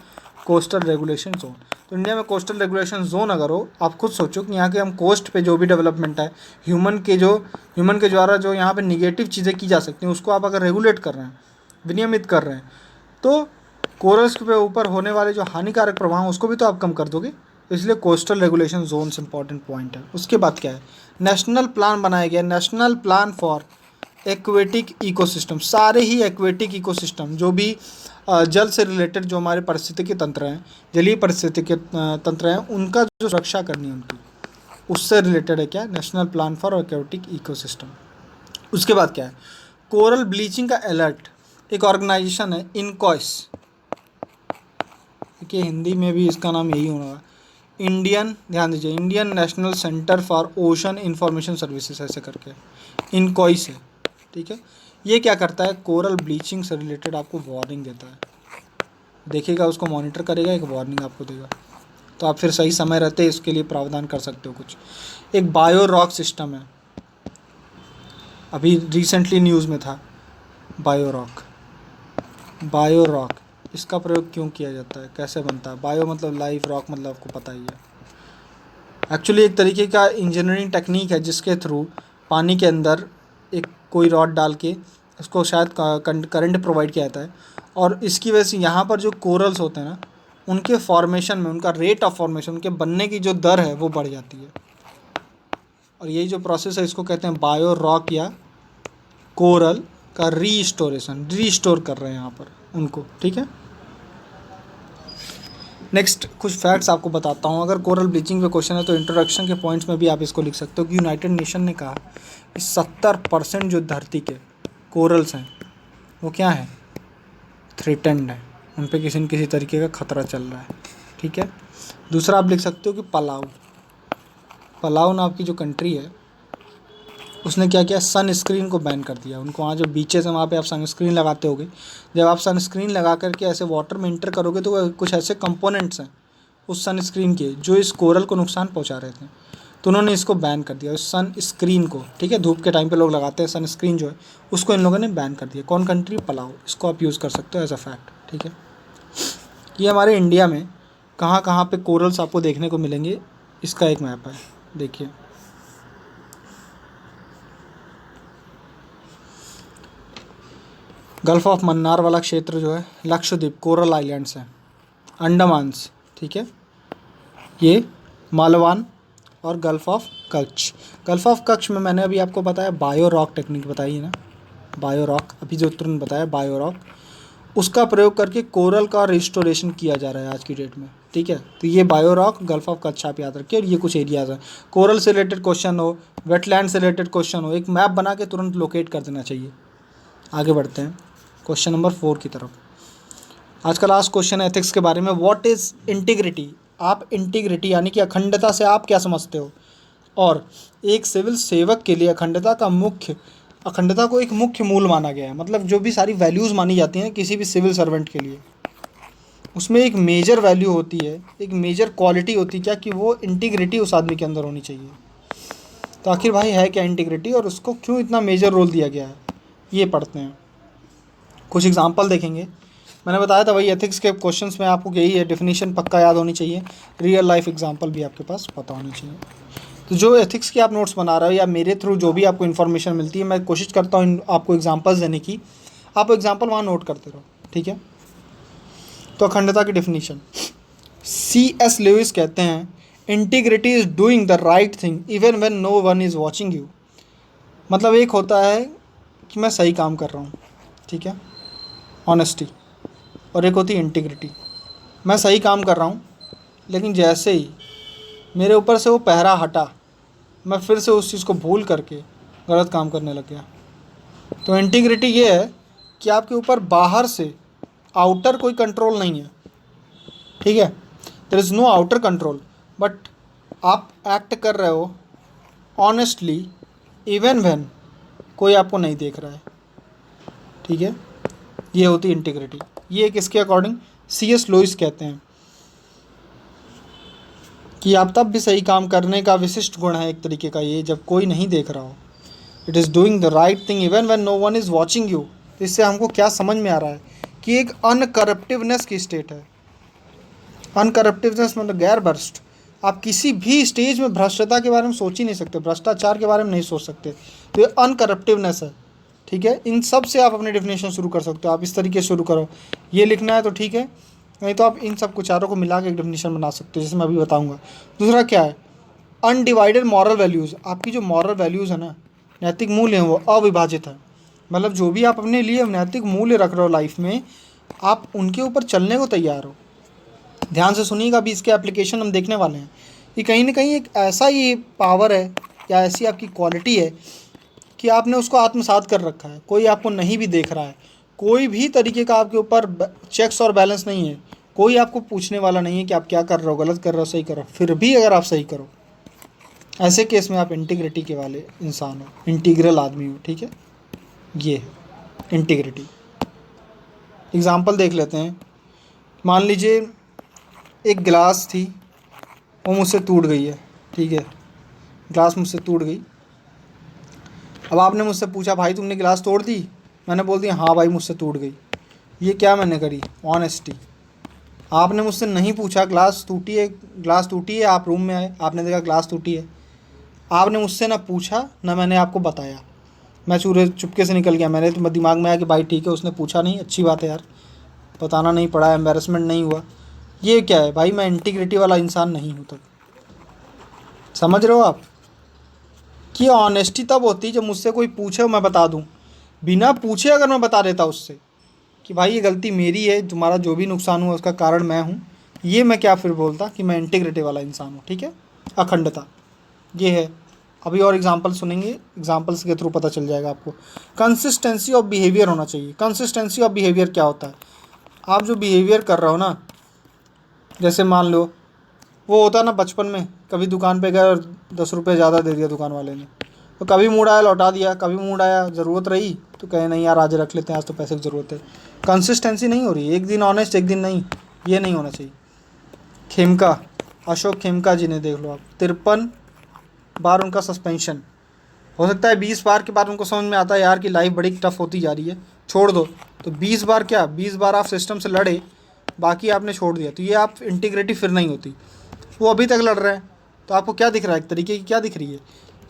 कोस्टल रेगुलेशन जोन। तो इंडिया में कोस्टल रेगुलेशन जोन अगर हो, आप खुद सोचो कि यहाँ के हम कोस्ट पे जो भी डेवलपमेंट है ह्यूमन के द्वारा जो यहाँ पे निगेटिव चीज़ें की जा सकती हैं उसको आप अगर रेगुलेट कर रहे हैं, विनियमित कर रहे हैं, तो कोरल्स के ऊपर होने वाले जो हानिकारक प्रभाव हैं उसको भी तो आप कम कर दोगे। इसलिए coastal regulation zones important point है। उसके बाद क्या है, नेशनल प्लान बनाया गया, national plan for aquatic ecosystem. सारे ही एक्वेटिक इकोसिस्टम जो भी जल से रिलेटेड जो हमारे पारिस्थितिकी तंत्र हैं, जलीय पारिस्थितिकी तंत्र हैं, उनका जो सुरक्षा करनी है उनकी, उससे रिलेटेड है क्या, national plan for aquatic ecosystem. उसके बाद क्या है, कोरल ब्लीचिंग का अलर्ट, एक ऑर्गेनाइजेशन है इनकॉइस, देखिए हिंदी में भी इसका नाम यही होगा, इंडियन, ध्यान दीजिए, Indian national centre for ocean information services ऐसे करके इनकॉइस है, ठीक है। ये क्या करता है, कोरल ब्लीचिंग से रिलेटेड आपको वार्निंग देता है, देखिएगा उसको मॉनिटर करेगा, एक वार्निंग आपको देगा, तो आप फिर सही समय रहते इसके लिए प्रावधान कर सकते हो कुछ। एक बायो रॉक सिस्टम है, अभी रिसेंटली न्यूज़ में था, बायो रॉक, इसका प्रयोग क्यों किया जाता है, कैसे बनता है, बायो मतलब लाइफ, रॉक मतलब आपको पता ही है। एक्चुअली एक तरीके का इंजीनियरिंग टेक्निक है जिसके थ्रू पानी के अंदर एक कोई रॉड डाल के उसको शायद करंट प्रोवाइड किया जाता है, और इसकी वजह से यहाँ पर जो कोरल्स होते हैं ना, उनके फॉर्मेशन में, उनका रेट ऑफ फॉर्मेशन, उनके बनने की जो दर है वो बढ़ जाती है, और यही जो प्रोसेस है इसको कहते हैं बायो रॉक या कोरल का रीस्टोर कर रहे हैं यहाँ पर उनको, ठीक है। नेक्स्ट कुछ फैक्ट्स आपको बताता हूँ। अगर कोरल ब्लीचिंग पे क्वेश्चन है तो इंट्रोडक्शन के पॉइंट्स में भी आप इसको लिख सकते हो कि यूनाइटेड नेशन ने कहा कि 70% जो धरती के कोरल्स हैं वो क्या है, थ्रेटेंड है, उन पे किसी न किसी तरीके का खतरा चल रहा है, ठीक है। दूसरा आप लिख सकते हो कि पलाऊ नाम की जो कंट्री है उसने क्या किया, सनस्क्रीन को बैन कर दिया। उनको वहाँ जो बीचेस हैं वहाँ पे आप सनस्क्रीन लगाते होगे, जब आप सनस्क्रीन लगा करके ऐसे वाटर में इंटर करोगे तो कुछ ऐसे कंपोनेंट्स हैं उस सनस्क्रीन के जो इस कोरल को नुकसान पहुँचा रहे थे, तो उन्होंने इसको बैन कर दिया, उस सनस्क्रीन को, ठीक है। धूप के टाइम पे लोग लगाते हैं सनस्क्रीन जो है, उसको इन लोगों ने बैन कर दिया। कौन कंट्री, पलाऊ। इसको आप यूज़ कर सकते हो एज अ फैक्ट, ठीक है। ये हमारे इंडिया में कहाँ कहाँ पे कोरल्स आपको देखने को मिलेंगे, इसका एक मैप है, देखिए। गल्फ़ ऑफ मन्नार वाला क्षेत्र जो है, लक्षद्वीप, कोरल आइलैंड्स हैं, अंडमान्स, ठीक है, ये मालवान, और गल्फ़ ऑफ कच्छ में मैंने अभी आपको बताया बायो रॉक टेक्निक बताई है ना, बायो रॉक, अभी जो तुरंत बताया बायो रॉक, उसका प्रयोग करके कोरल का रिस्टोरेशन किया जा रहा है आज की डेट में, ठीक है। तो ये bio rock, gulf of Kutch आप याद रखिए, और ये कुछ एरियाज़ हैं। कोरल से रिलेटेड क्वेश्चन हो, वेटलैंड से रिलेटेड क्वेश्चन हो, एक मैप बना के तुरंत लोकेट कर देना चाहिए। आगे बढ़ते हैं क्वेश्चन नंबर 4 की तरफ। आज का लास्ट क्वेश्चन है एथिक्स के बारे में। व्हाट इज़ इंटीग्रिटी, आप इंटीग्रिटी यानी कि अखंडता से आप क्या समझते हो, और एक सिविल सेवक के लिए अखंडता को एक मुख्य मूल माना गया है। मतलब जो भी सारी वैल्यूज़ मानी जाती हैं किसी भी सिविल सर्वेंट के लिए, उसमें एक मेजर वैल्यू होती है, एक मेजर क्वालिटी होती है क्या, कि वो इंटीग्रिटी उस आदमी के अंदर होनी चाहिए। तो आखिर भाई है क्या इंटीग्रिटी, और उसको क्यों इतना मेजर रोल दिया गया है, ये पढ़ते हैं। कुछ एग्जांपल देखेंगे। मैंने बताया था भाई एथिक्स के क्वेश्चंस में आपको यही है, डेफिनेशन पक्का याद होनी चाहिए, रियल लाइफ एग्जांपल भी आपके पास पता होनी चाहिए। तो जो एथिक्स की आप नोट्स बना रहे हो या मेरे थ्रू जो भी आपको इन्फॉर्मेशन मिलती है, मैं कोशिश करता हूँ आपको एग्जांपल्स देने की, आप एग्जांपल वहाँ नोट करते रहो, ठीक है। तो अखंडता की डेफिनेशन, C.S. लुईस कहते हैं, integrity is doing the right thing even when no one is watching you. मतलब एक होता है कि मैं सही काम कर रहा हूँ, ठीक है, ऑनेस्टी, और एक होती है इंटीग्रिटी, मैं सही काम कर रहा हूँ लेकिन जैसे ही मेरे ऊपर से वो पहरा हटा, मैं फिर से उस चीज़ को भूल करके गलत काम करने लग गया। तो इंटीग्रिटी ये है कि आपके ऊपर बाहर से आउटर कोई कंट्रोल नहीं है, ठीक है, there is no outer control, but आप एक्ट कर रहे हो ऑनेस्टली इवन व्हेन कोई आपको नहीं देख रहा है, ठीक है। ये होती है इंटीग्रिटी। ये एक इसके अकॉर्डिंग C.S. लुईस कहते हैं कि आप तब भी सही काम करने का विशिष्ट गुण है एक तरीके का ये, जब कोई नहीं देख रहा हो। It is doing the right thing even when no one is watching you. इससे हमको क्या समझ में आ रहा है कि एक अनकरप्टिवनेस की स्टेट है, अनकरप्टिवनेस मतलब गैर भ्रष्ट। आप किसी भी स्टेज में भ्रष्टता के बारे में सोच ही नहीं सकते, भ्रष्टाचार के बारे में नहीं सोच सकते, तो ये अनकरप्टिवनेस है। ठीक है, इन सब से आप अपनी डेफिनेशन शुरू कर सकते हो। आप इस तरीके से शुरू करो, ये लिखना है तो ठीक है, नहीं तो आप इन सब को चारों को मिला के एक डेफिनेशन बना सकते हो, जैसे मैं अभी बताऊंगा। दूसरा क्या है, अनडिवाइडेड मॉरल वैल्यूज़। आपकी जो मॉरल वैल्यूज़ है ना, नैतिक मूल्य हैं, वो अविभाजित है। मतलब जो भी आप अपने लिए नैतिक मूल्य रख रहे हो लाइफ में, आप उनके ऊपर चलने को तैयार हो। ध्यान से सुनिएगा, अभी इसके एप्लीकेशन हम देखने वाले हैं। ये कहीं ना कहीं एक ऐसा ये पावर है या ऐसी आपकी क्वालिटी है कि आपने उसको आत्मसात कर रखा है। कोई आपको नहीं भी देख रहा है, कोई भी तरीके का आपके ऊपर चेक्स और बैलेंस नहीं है, कोई आपको पूछने वाला नहीं है कि आप क्या कर रहे हो, गलत कर रहे हो, सही कर रहे हो। फिर भी अगर आप सही करो, ऐसे केस में आप इंटीग्रिटी के वाले इंसान हो, इंटीग्रल आदमी हो। ठीक है, ये है इंटीग्रिटी। एग्जाम्पल देख लेते हैं। मान लीजिए एक गिलास थी, वो मुझसे टूट गई है। ठीक है, गिलास मुझसे टूट गई। अब आपने मुझसे पूछा, भाई तुमने गिलास तोड़ दी? मैंने बोल दिया हाँ भाई मुझसे टूट गई। ये क्या मैंने करी? ऑनेस्टी। आपने मुझसे नहीं पूछा गिलास टूटी है, गिलास टूटी है, आप रूम में आए, आपने देखा गिलास टूटी है। आपने मुझसे ना पूछा ना मैंने आपको बताया, मैं चुपके से निकल गया। मैंने तो दिमाग में आया कि भाई ठीक है, उसने पूछा नहीं, अच्छी बात है यार, बताना नहीं पड़ा, एम्बेरसमेंट नहीं हुआ। ये क्या है भाई, मैं इंटीग्रिटी वाला इंसान नहीं हूँ। तब समझ रहे हो आप कि ऑनेस्टी तब होती है जब मुझसे कोई पूछे और मैं बता दूँ। बिना पूछे अगर मैं बता देता उससे कि भाई ये गलती मेरी है, तुम्हारा जो भी नुकसान हुआ उसका कारण मैं हूँ, ये मैं क्या फिर बोलता कि मैं इंटीग्रिटी वाला इंसान हूँ। ठीक है, अखंडता ये है। अभी और एग्जांपल सुनेंगे, एग्जांपल्स के थ्रू पता चल जाएगा आपको। कंसिस्टेंसी ऑफ बिहेवियर होना चाहिए। कंसिस्टेंसी ऑफ बिहेवियर क्या होता है? आप जो बिहेवियर कर रहे हो ना, जैसे मान लो वो होता है ना, बचपन में कभी दुकान पे गए और 10 रुपये ज़्यादा दे दिया दुकान वाले ने, तो कभी मूड आया लौटा दिया, कभी मूड आया ज़रूरत रही तो कहे नहीं यार आज रख लेते हैं, आज तो पैसे की ज़रूरत है। कंसिस्टेंसी नहीं हो रही, एक दिन ऑनेस्ट एक दिन नहीं, ये नहीं होना चाहिए। खेमका, अशोक खेमका जी ने देख लो आप, 53 बार उनका सस्पेंशन। हो सकता है 20 बार के बाद उनको समझ में आता है यार कि लाइफ बड़ी टफ होती जा रही है, छोड़ दो। तो 20 बार क्या, 20 बार आप सिस्टम से लड़े, बाकी आपने छोड़ दिया, तो ये आप इंटीग्रिटी फिर नहीं होती। वो अभी तक लड़ रहे हैं, तो आपको क्या दिख रहा है? एक तरीके की क्या दिख रही है?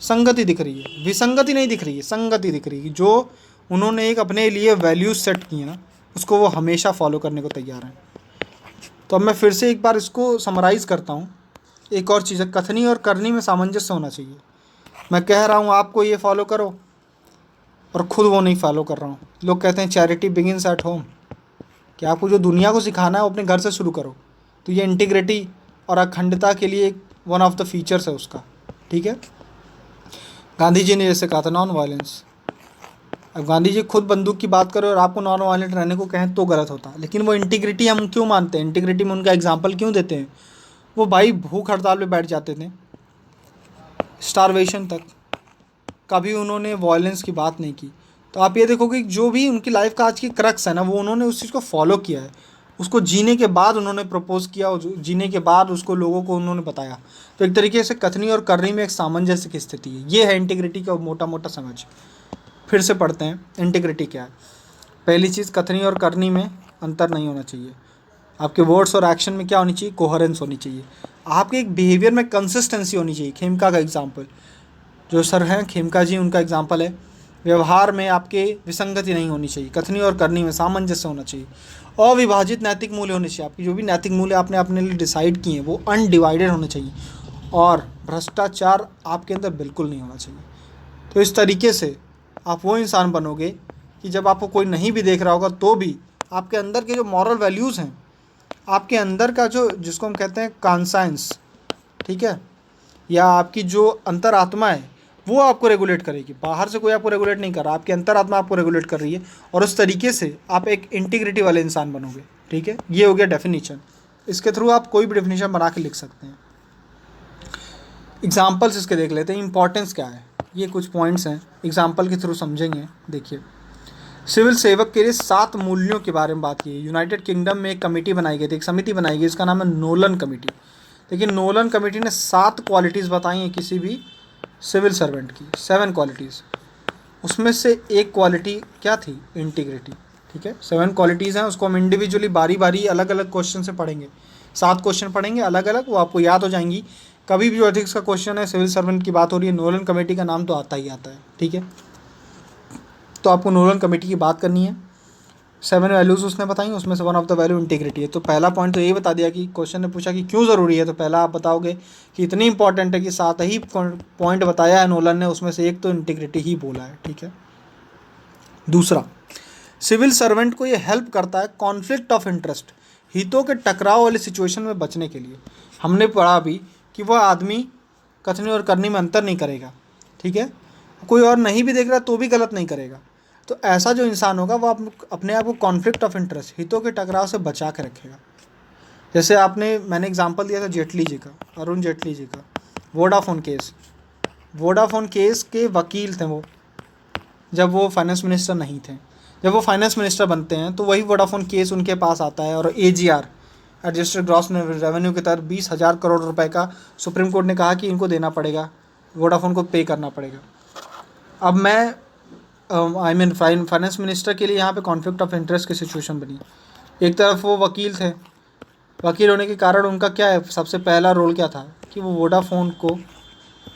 संगति दिख रही है, विसंगति नहीं दिख रही है, संगति दिख रही है। जो उन्होंने एक अपने लिए वैल्यूज सेट किए ना, उसको वो हमेशा फॉलो करने को तैयार हैं। तो अब मैं फिर से एक बार इसको समराइज़ करता हूँ। एक और चीज़ है, कथनी और करनी में सामंजस्य होना चाहिए। मैं कह रहा हूँ आपको ये फॉलो करो, और ख़ुद वो नहीं फॉलो कर रहा हूँ। लोग कहते हैं चैरिटी बिगिंस एट होम, कि आपको जो दुनिया को सिखाना है वो अपने घर से शुरू करो। तो ये इंटीग्रिटी और अखंडता के लिए एक वन ऑफ द फीचर्स है उसका। ठीक है, गांधी जी ने जैसे कहा था नॉन वायलेंस। अब गांधी जी खुद बंदूक की बात करें और आपको नॉन वायलेंट रहने को कहें तो गलत होता, लेकिन वो इंटीग्रिटी हम क्यों मानते हैं, इंटीग्रिटी में उनका एग्जाम्पल क्यों देते हैं? वो भाई भूख हड़ताल पे बैठ जाते थे, स्टारवेशन तक, कभी उन्होंने वायलेंस की बात नहीं की। तो आप ये देखोगे कि जो भी उनकी लाइफ का आज की क्रक्स है ना, वो उन्होंने उस चीज़ को फॉलो किया है, उसको जीने के बाद उन्होंने प्रपोज किया, और जीने के बाद उसको लोगों को उन्होंने बताया। तो एक तरीके से कथनी और करनी में एक सामंजस्य की स्थिति है। ये है इंटीग्रिटी का मोटा मोटा समझ। फिर से पढ़ते हैं इंटीग्रिटी क्या है। पहली चीज़, कथनी और करनी में अंतर नहीं होना चाहिए। आपके वर्ड्स और एक्शन में क्या होनी चाहिए? कोहेरेंस होनी चाहिए। आपके एक बिहेवियर में कंसिस्टेंसी होनी चाहिए। खेमका का एग्जाम्पल, जो सर हैं खेमका जी, उनका एग्जाम्पल है। व्यवहार में आपके विसंगति नहीं होनी चाहिए। कथनी और करनी में सामंजस्य होना चाहिए। अविभाजित नैतिक मूल्य होने चाहिए। आपकी जो भी नैतिक मूल्य आपने अपने लिए डिसाइड किए हैं वो अनडिवाइडेड होने चाहिए। और भ्रष्टाचार आपके अंदर बिल्कुल नहीं होना चाहिए। तो इस तरीके से आप वो इंसान बनोगे कि जब आपको कोई नहीं भी देख रहा होगा तो भी आपके अंदर के जो मॉरल वैल्यूज़ हैं, आपके अंदर का जो, जिसको हम कहते हैं कॉन्साइंस, ठीक है, या आपकी जो अंतरात्मा है, वो आपको रेगुलेट करेगी। बाहर से कोई आपको रेगुलेट नहीं कर रहा, आपकी अंतरात्मा आपको रेगुलेट कर रही है, और उस तरीके से आप एक इंटीग्रिटी वाले इंसान बनोगे। ठीक है, ये हो गया डेफिनेशन। इसके थ्रू आप कोई भी डेफिनेशन बना के लिख सकते हैं। एग्जाम्पल्स इसके देख लेते हैं, इंपॉर्टेंस क्या है। ये कुछ पॉइंट्स हैं, एग्जाम्पल के थ्रू समझेंगे। देखिए, सिविल सेवक के लिए 7 मूल्यों के बारे में बात की है। यूनाइटेड किंगडम में एक कमेटी बनाई गई थी, एक समिति बनाई गई, इसका नाम है नोलन कमेटी। लेकिन नोलन कमेटी ने 7 क्वालिटीज़ बताई हैं किसी भी सिविल सर्वेंट की, 7 क्वालिटीज़। उसमें से एक क्वालिटी क्या थी? इंटीग्रिटी। ठीक है, 7 क्वालिटीज़ हैं, उसको हम इंडिविजुअली बारी बारी अलग अलग क्वेश्चन से पढ़ेंगे। 7 क्वेश्चन पढ़ेंगे अलग अलग, वो आपको याद हो जाएंगी। कभी भी जो एथिक्स का क्वेश्चन है, सिविल सर्वेंट की बात हो रही है, नोलन कमेटी का नाम तो आता ही आता है। ठीक है, तो आपको नोलन कमेटी की बात करनी है। 7 वैल्यूज़ उसने बताई, उसमें से one of the value integrity है। तो पहला पॉइंट तो यही बता दिया कि क्वेश्चन ने पूछा कि क्यों ज़रूरी है, तो पहला आप बताओगे कि इतनी इंपॉर्टेंट है कि 7 ही पॉइंट बताया है नोलन ने, उसमें से एक तो इंटीग्रिटी ही बोला है। ठीक है, दूसरा, सिविल सर्वेंट को ये हेल्प करता है कॉन्फ्लिक्ट ऑफ इंटरेस्ट, हितों के टकराव वाली सिचुएशन में बचने के लिए। हमने पढ़ा भी कि वह आदमी कथनी और करनी में अंतर नहीं करेगा। ठीक है, कोई और नहीं भी देख रहा तो भी गलत नहीं करेगा। तो ऐसा जो इंसान होगा वो अपने आप को कॉन्फ्लिक्ट ऑफ इंटरेस्ट, हितों के टकराव से बचा के रखेगा। जैसे मैंने एग्जांपल दिया था जेटली जी का, अरुण जेटली जी का, वोडाफोन केस के वकील थे वो, जब वो फाइनेंस मिनिस्टर नहीं थे। जब वो फाइनेंस मिनिस्टर बनते हैं तो वही वोडाफोन केस उनके पास आता है और AGR, एडजस्टेड ग्रॉस रेवेन्यू के तहत 20,000 करोड़ रुपए का सुप्रीम कोर्ट ने कहा कि इनको देना पड़ेगा, वोडाफोन को पे करना पड़ेगा। अब मैं फाइनेंस मिनिस्टर के लिए यहाँ पे कॉन्फ्लिक्ट ऑफ इंटरेस्ट की सिचुएशन बनी। एक तरफ वो वकील थे, वकील होने के कारण उनका क्या है, सबसे पहला रोल क्या था कि वो वोडाफोन को,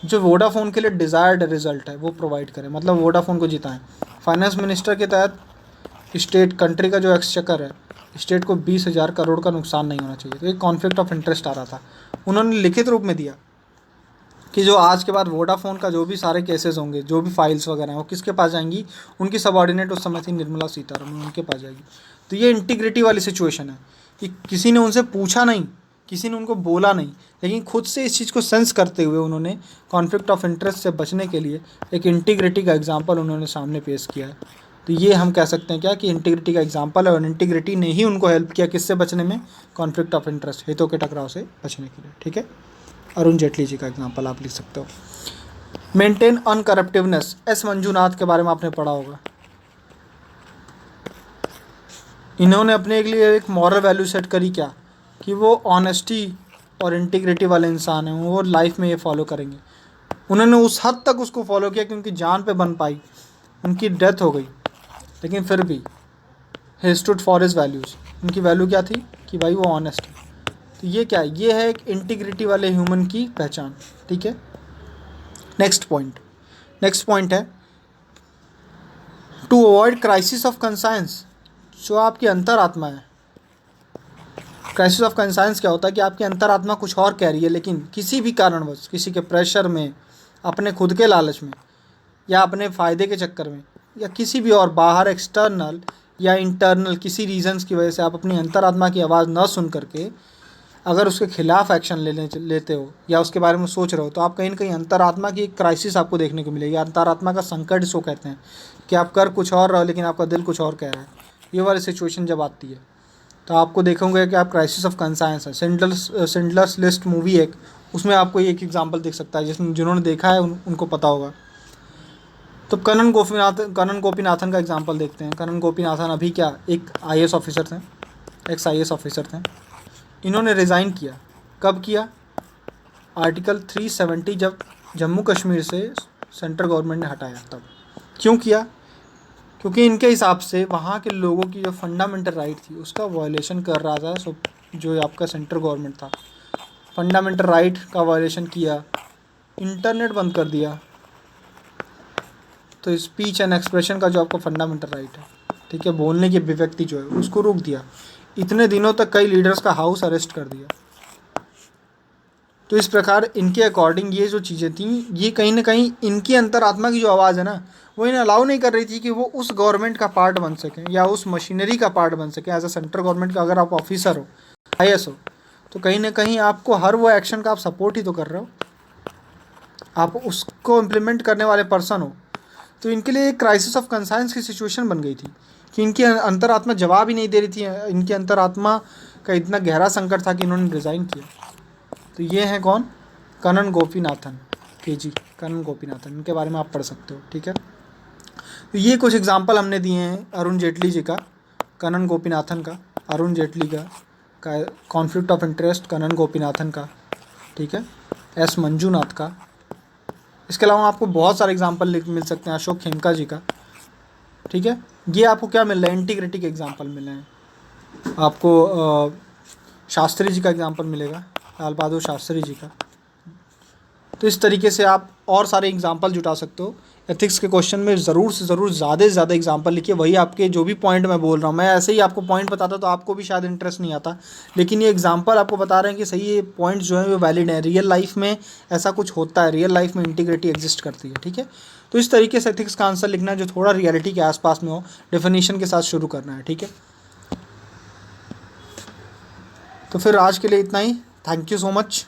जो वोडाफोन के लिए डिज़ायर्ड रिजल्ट है वो प्रोवाइड करें, मतलब वोडाफोन को जिताएं। फाइनेंस मिनिस्टर के तहत स्टेट, कंट्री का जो एक्सचेकर है, स्टेट को 20,000 करोड़ का नुकसान नहीं होना चाहिए। तो एक कॉन्फ्लिक्ट ऑफ इंटरेस्ट आ रहा था। उन्होंने लिखित रूप में दिया कि जो आज के बाद वोडाफोन का जो भी सारे केसेस होंगे, जो भी फाइल्स वगैरह हैं, वो किसके पास जाएंगी, उनकी सबऑर्डिनेट उस समय थी निर्मला सीतारमण, उनके पास जाएगी। तो ये इंटीग्रिटी वाली सिचुएशन है कि किसी ने उनसे पूछा नहीं, किसी ने उनको बोला नहीं, लेकिन खुद से इस चीज़ को सेंस करते हुए उन्होंने कॉन्फ्लिक्ट ऑफ इंटरेस्ट से बचने के लिए एक इंटीग्रिटी का एग्जाम्पल उन्होंने सामने पेश किया है। तो ये हम कह सकते हैं क्या कि इंटीग्रिटी का एग्जाम्पल है, और इंटीग्रिटी ने ही उनको हेल्प किया किससे बचने में, कॉन्फ्लिक्ट ऑफ इंटरेस्ट, हितों के टकराव से बचने के लिए। ठीक है, अरुण जेटली जी का एग्जाम्पल आप लिख सकते हो। मेंटेन अनकरप्टिवनेस, एस मंजूनाथ के बारे में आपने पढ़ा होगा। इन्होंने अपने के लिए एक मॉरल वैल्यू सेट करी क्या, कि वो ऑनेस्टी और इंटीग्रिटी वाले इंसान हैं, वो लाइफ में ये फॉलो करेंगे। उन्होंने उस हद तक उसको फॉलो किया कि उनकी जान पे बन पाई, उनकी डेथ हो गई, लेकिन फिर भी he stood for his values. उनकी वैल्यू क्या थी कि भाई वो ऑनेस्ट है। तो ये क्या है, ये है एक इंटीग्रिटी वाले ह्यूमन की पहचान। ठीक है, नेक्स्ट पॉइंट है to avoid crisis of conscience, जो आपकी अंतरात्मा है। क्राइसिस ऑफ कंसाइंस क्या होता है कि आपकी अंतरात्मा कुछ और कह रही है, लेकिन किसी भी कारणवश, किसी के प्रेशर में, अपने खुद के लालच में, या अपने फ़ायदे के चक्कर में, या किसी भी और बाहर एक्सटर्नल या इंटरनल किसी रीजंस की वजह से आप अपनी अंतरात्मा की आवाज़ न सुन करके अगर उसके खिलाफ एक्शन लेते हो या उसके बारे में सोच रहे हो, तो आप कहीं ना कहीं अंतरात्मा की एक क्राइसिस आपको देखने को मिलेगी। अंतरात्मा का संकट इसको कहते हैं कि आप कर कुछ और रहो लेकिन आपका दिल कुछ और कह रहा है। ये वाली सिचुएशन जब आती है तो आपको देखोगे कि आप क्राइसिस ऑफ कंसाइंस है। सिंडलर्स लिस्ट मूवी एक, उसमें आपको एक एग्जाम्पल दिख सकता है, जिन्होंने देखा है उनको पता होगा। तो कनन गोपीनाथन का एग्जाम्पल देखते हैं। कनन गोपीनाथन अभी क्या एक IAS ऑफिसर थे, एक्स IAS ऑफिसर थे। इन्होंने रिज़ाइन किया, कब किया, आर्टिकल 370 जब जम्मू कश्मीर से सेंट्रल गवर्नमेंट ने हटाया तब। क्यों किया, क्योंकि इनके हिसाब से वहाँ के लोगों की जो फंडामेंटल राइट थी उसका वायलेशन कर रहा था। जो आपका सेंट्रल गवर्नमेंट था, फंडामेंटल राइट का वायलेशन किया, इंटरनेट बंद कर दिया। तो स्पीच एंड एक्सप्रेशन का जो आपका फंडामेंटल राइट है, ठीक है, बोलने की अभिव्यक्ति जो है, उसको रोक दिया। इतने दिनों तक कई लीडर्स का हाउस अरेस्ट कर दिया। तो इस प्रकार इनके अकॉर्डिंग ये जो चीज़ें थी, ये कहीं ना कहीं इनकी अंतरात्मा की जो आवाज़ है ना, वो इन्हें अलाउ नहीं कर रही थी कि वो उस गवर्नमेंट का पार्ट बन सकें या उस मशीनरी का पार्ट बन सकें। एज अ सेंट्रल गवर्नमेंट का अगर आप ऑफिसर हो, IAS हो, तो कहीं ना कहीं आपको हर वो एक्शन का आप सपोर्ट ही तो कर रहे हो, आप उसको इम्प्लीमेंट करने वाले पर्सन हो। तो इनके लिए एक क्राइसिस ऑफ कंसाइंस की सिचुएशन बन गई थी कि इनकी अंतरात्मा जवाब ही नहीं दे रही थी। इनकी अंतरात्मा का इतना गहरा संकट था कि इन्होंने रिज़ाइन किया। तो ये हैं कौन, कनन गोपीनाथन, KG कनन गोपीनाथन, इनके बारे में आप पढ़ सकते हो। ठीक है, तो ये कुछ एग्जांपल हमने दिए हैं अरुण जेटली जी का, कनन गोपीनाथन का, अरुण जेटली का conflict of interest, Kannan Gopinathan का, ठीक है, S मंजूनाथ का। इसके अलावा आपको बहुत सारे एग्जांपल मिल सकते हैं, अशोक खेमका जी का, ठीक है, ये आपको क्या मिल रहा है, इंटीग्रिटी के एग्जाम्पल मिले हैं आपको। शास्त्री जी का एग्जाम्पल मिलेगा, लाल बहादुर शास्त्री जी का। तो इस तरीके से आप और सारे एग्जाम्पल जुटा सकते हो। एथिक्स के क्वेश्चन में ज़रूर से ज़रूर ज़्यादा से ज़्यादा एग्जाम्पल लिखिए, वही आपके जो भी पॉइंट मैं बोल रहा हूँ, मैं ऐसे ही आपको पॉइंट बताता तो आपको भी शायद इंटरेस्ट नहीं आता, लेकिन ये एग्जाम्पल आपको बता रहे हैं कि सही ये पॉइंट्स जो है वो वैलिड है, रियल लाइफ में ऐसा कुछ होता है, रियल लाइफ में इंटीग्रिटी एग्जिस्ट करती है। ठीक है, तो इस तरीके से एथिक्स का आंसर लिखना है जो थोड़ा रियलिटी के आसपास में हो, डेफिनेशन के साथ शुरू करना है। ठीक है, तो फिर आज के लिए इतना ही। Thank you so much.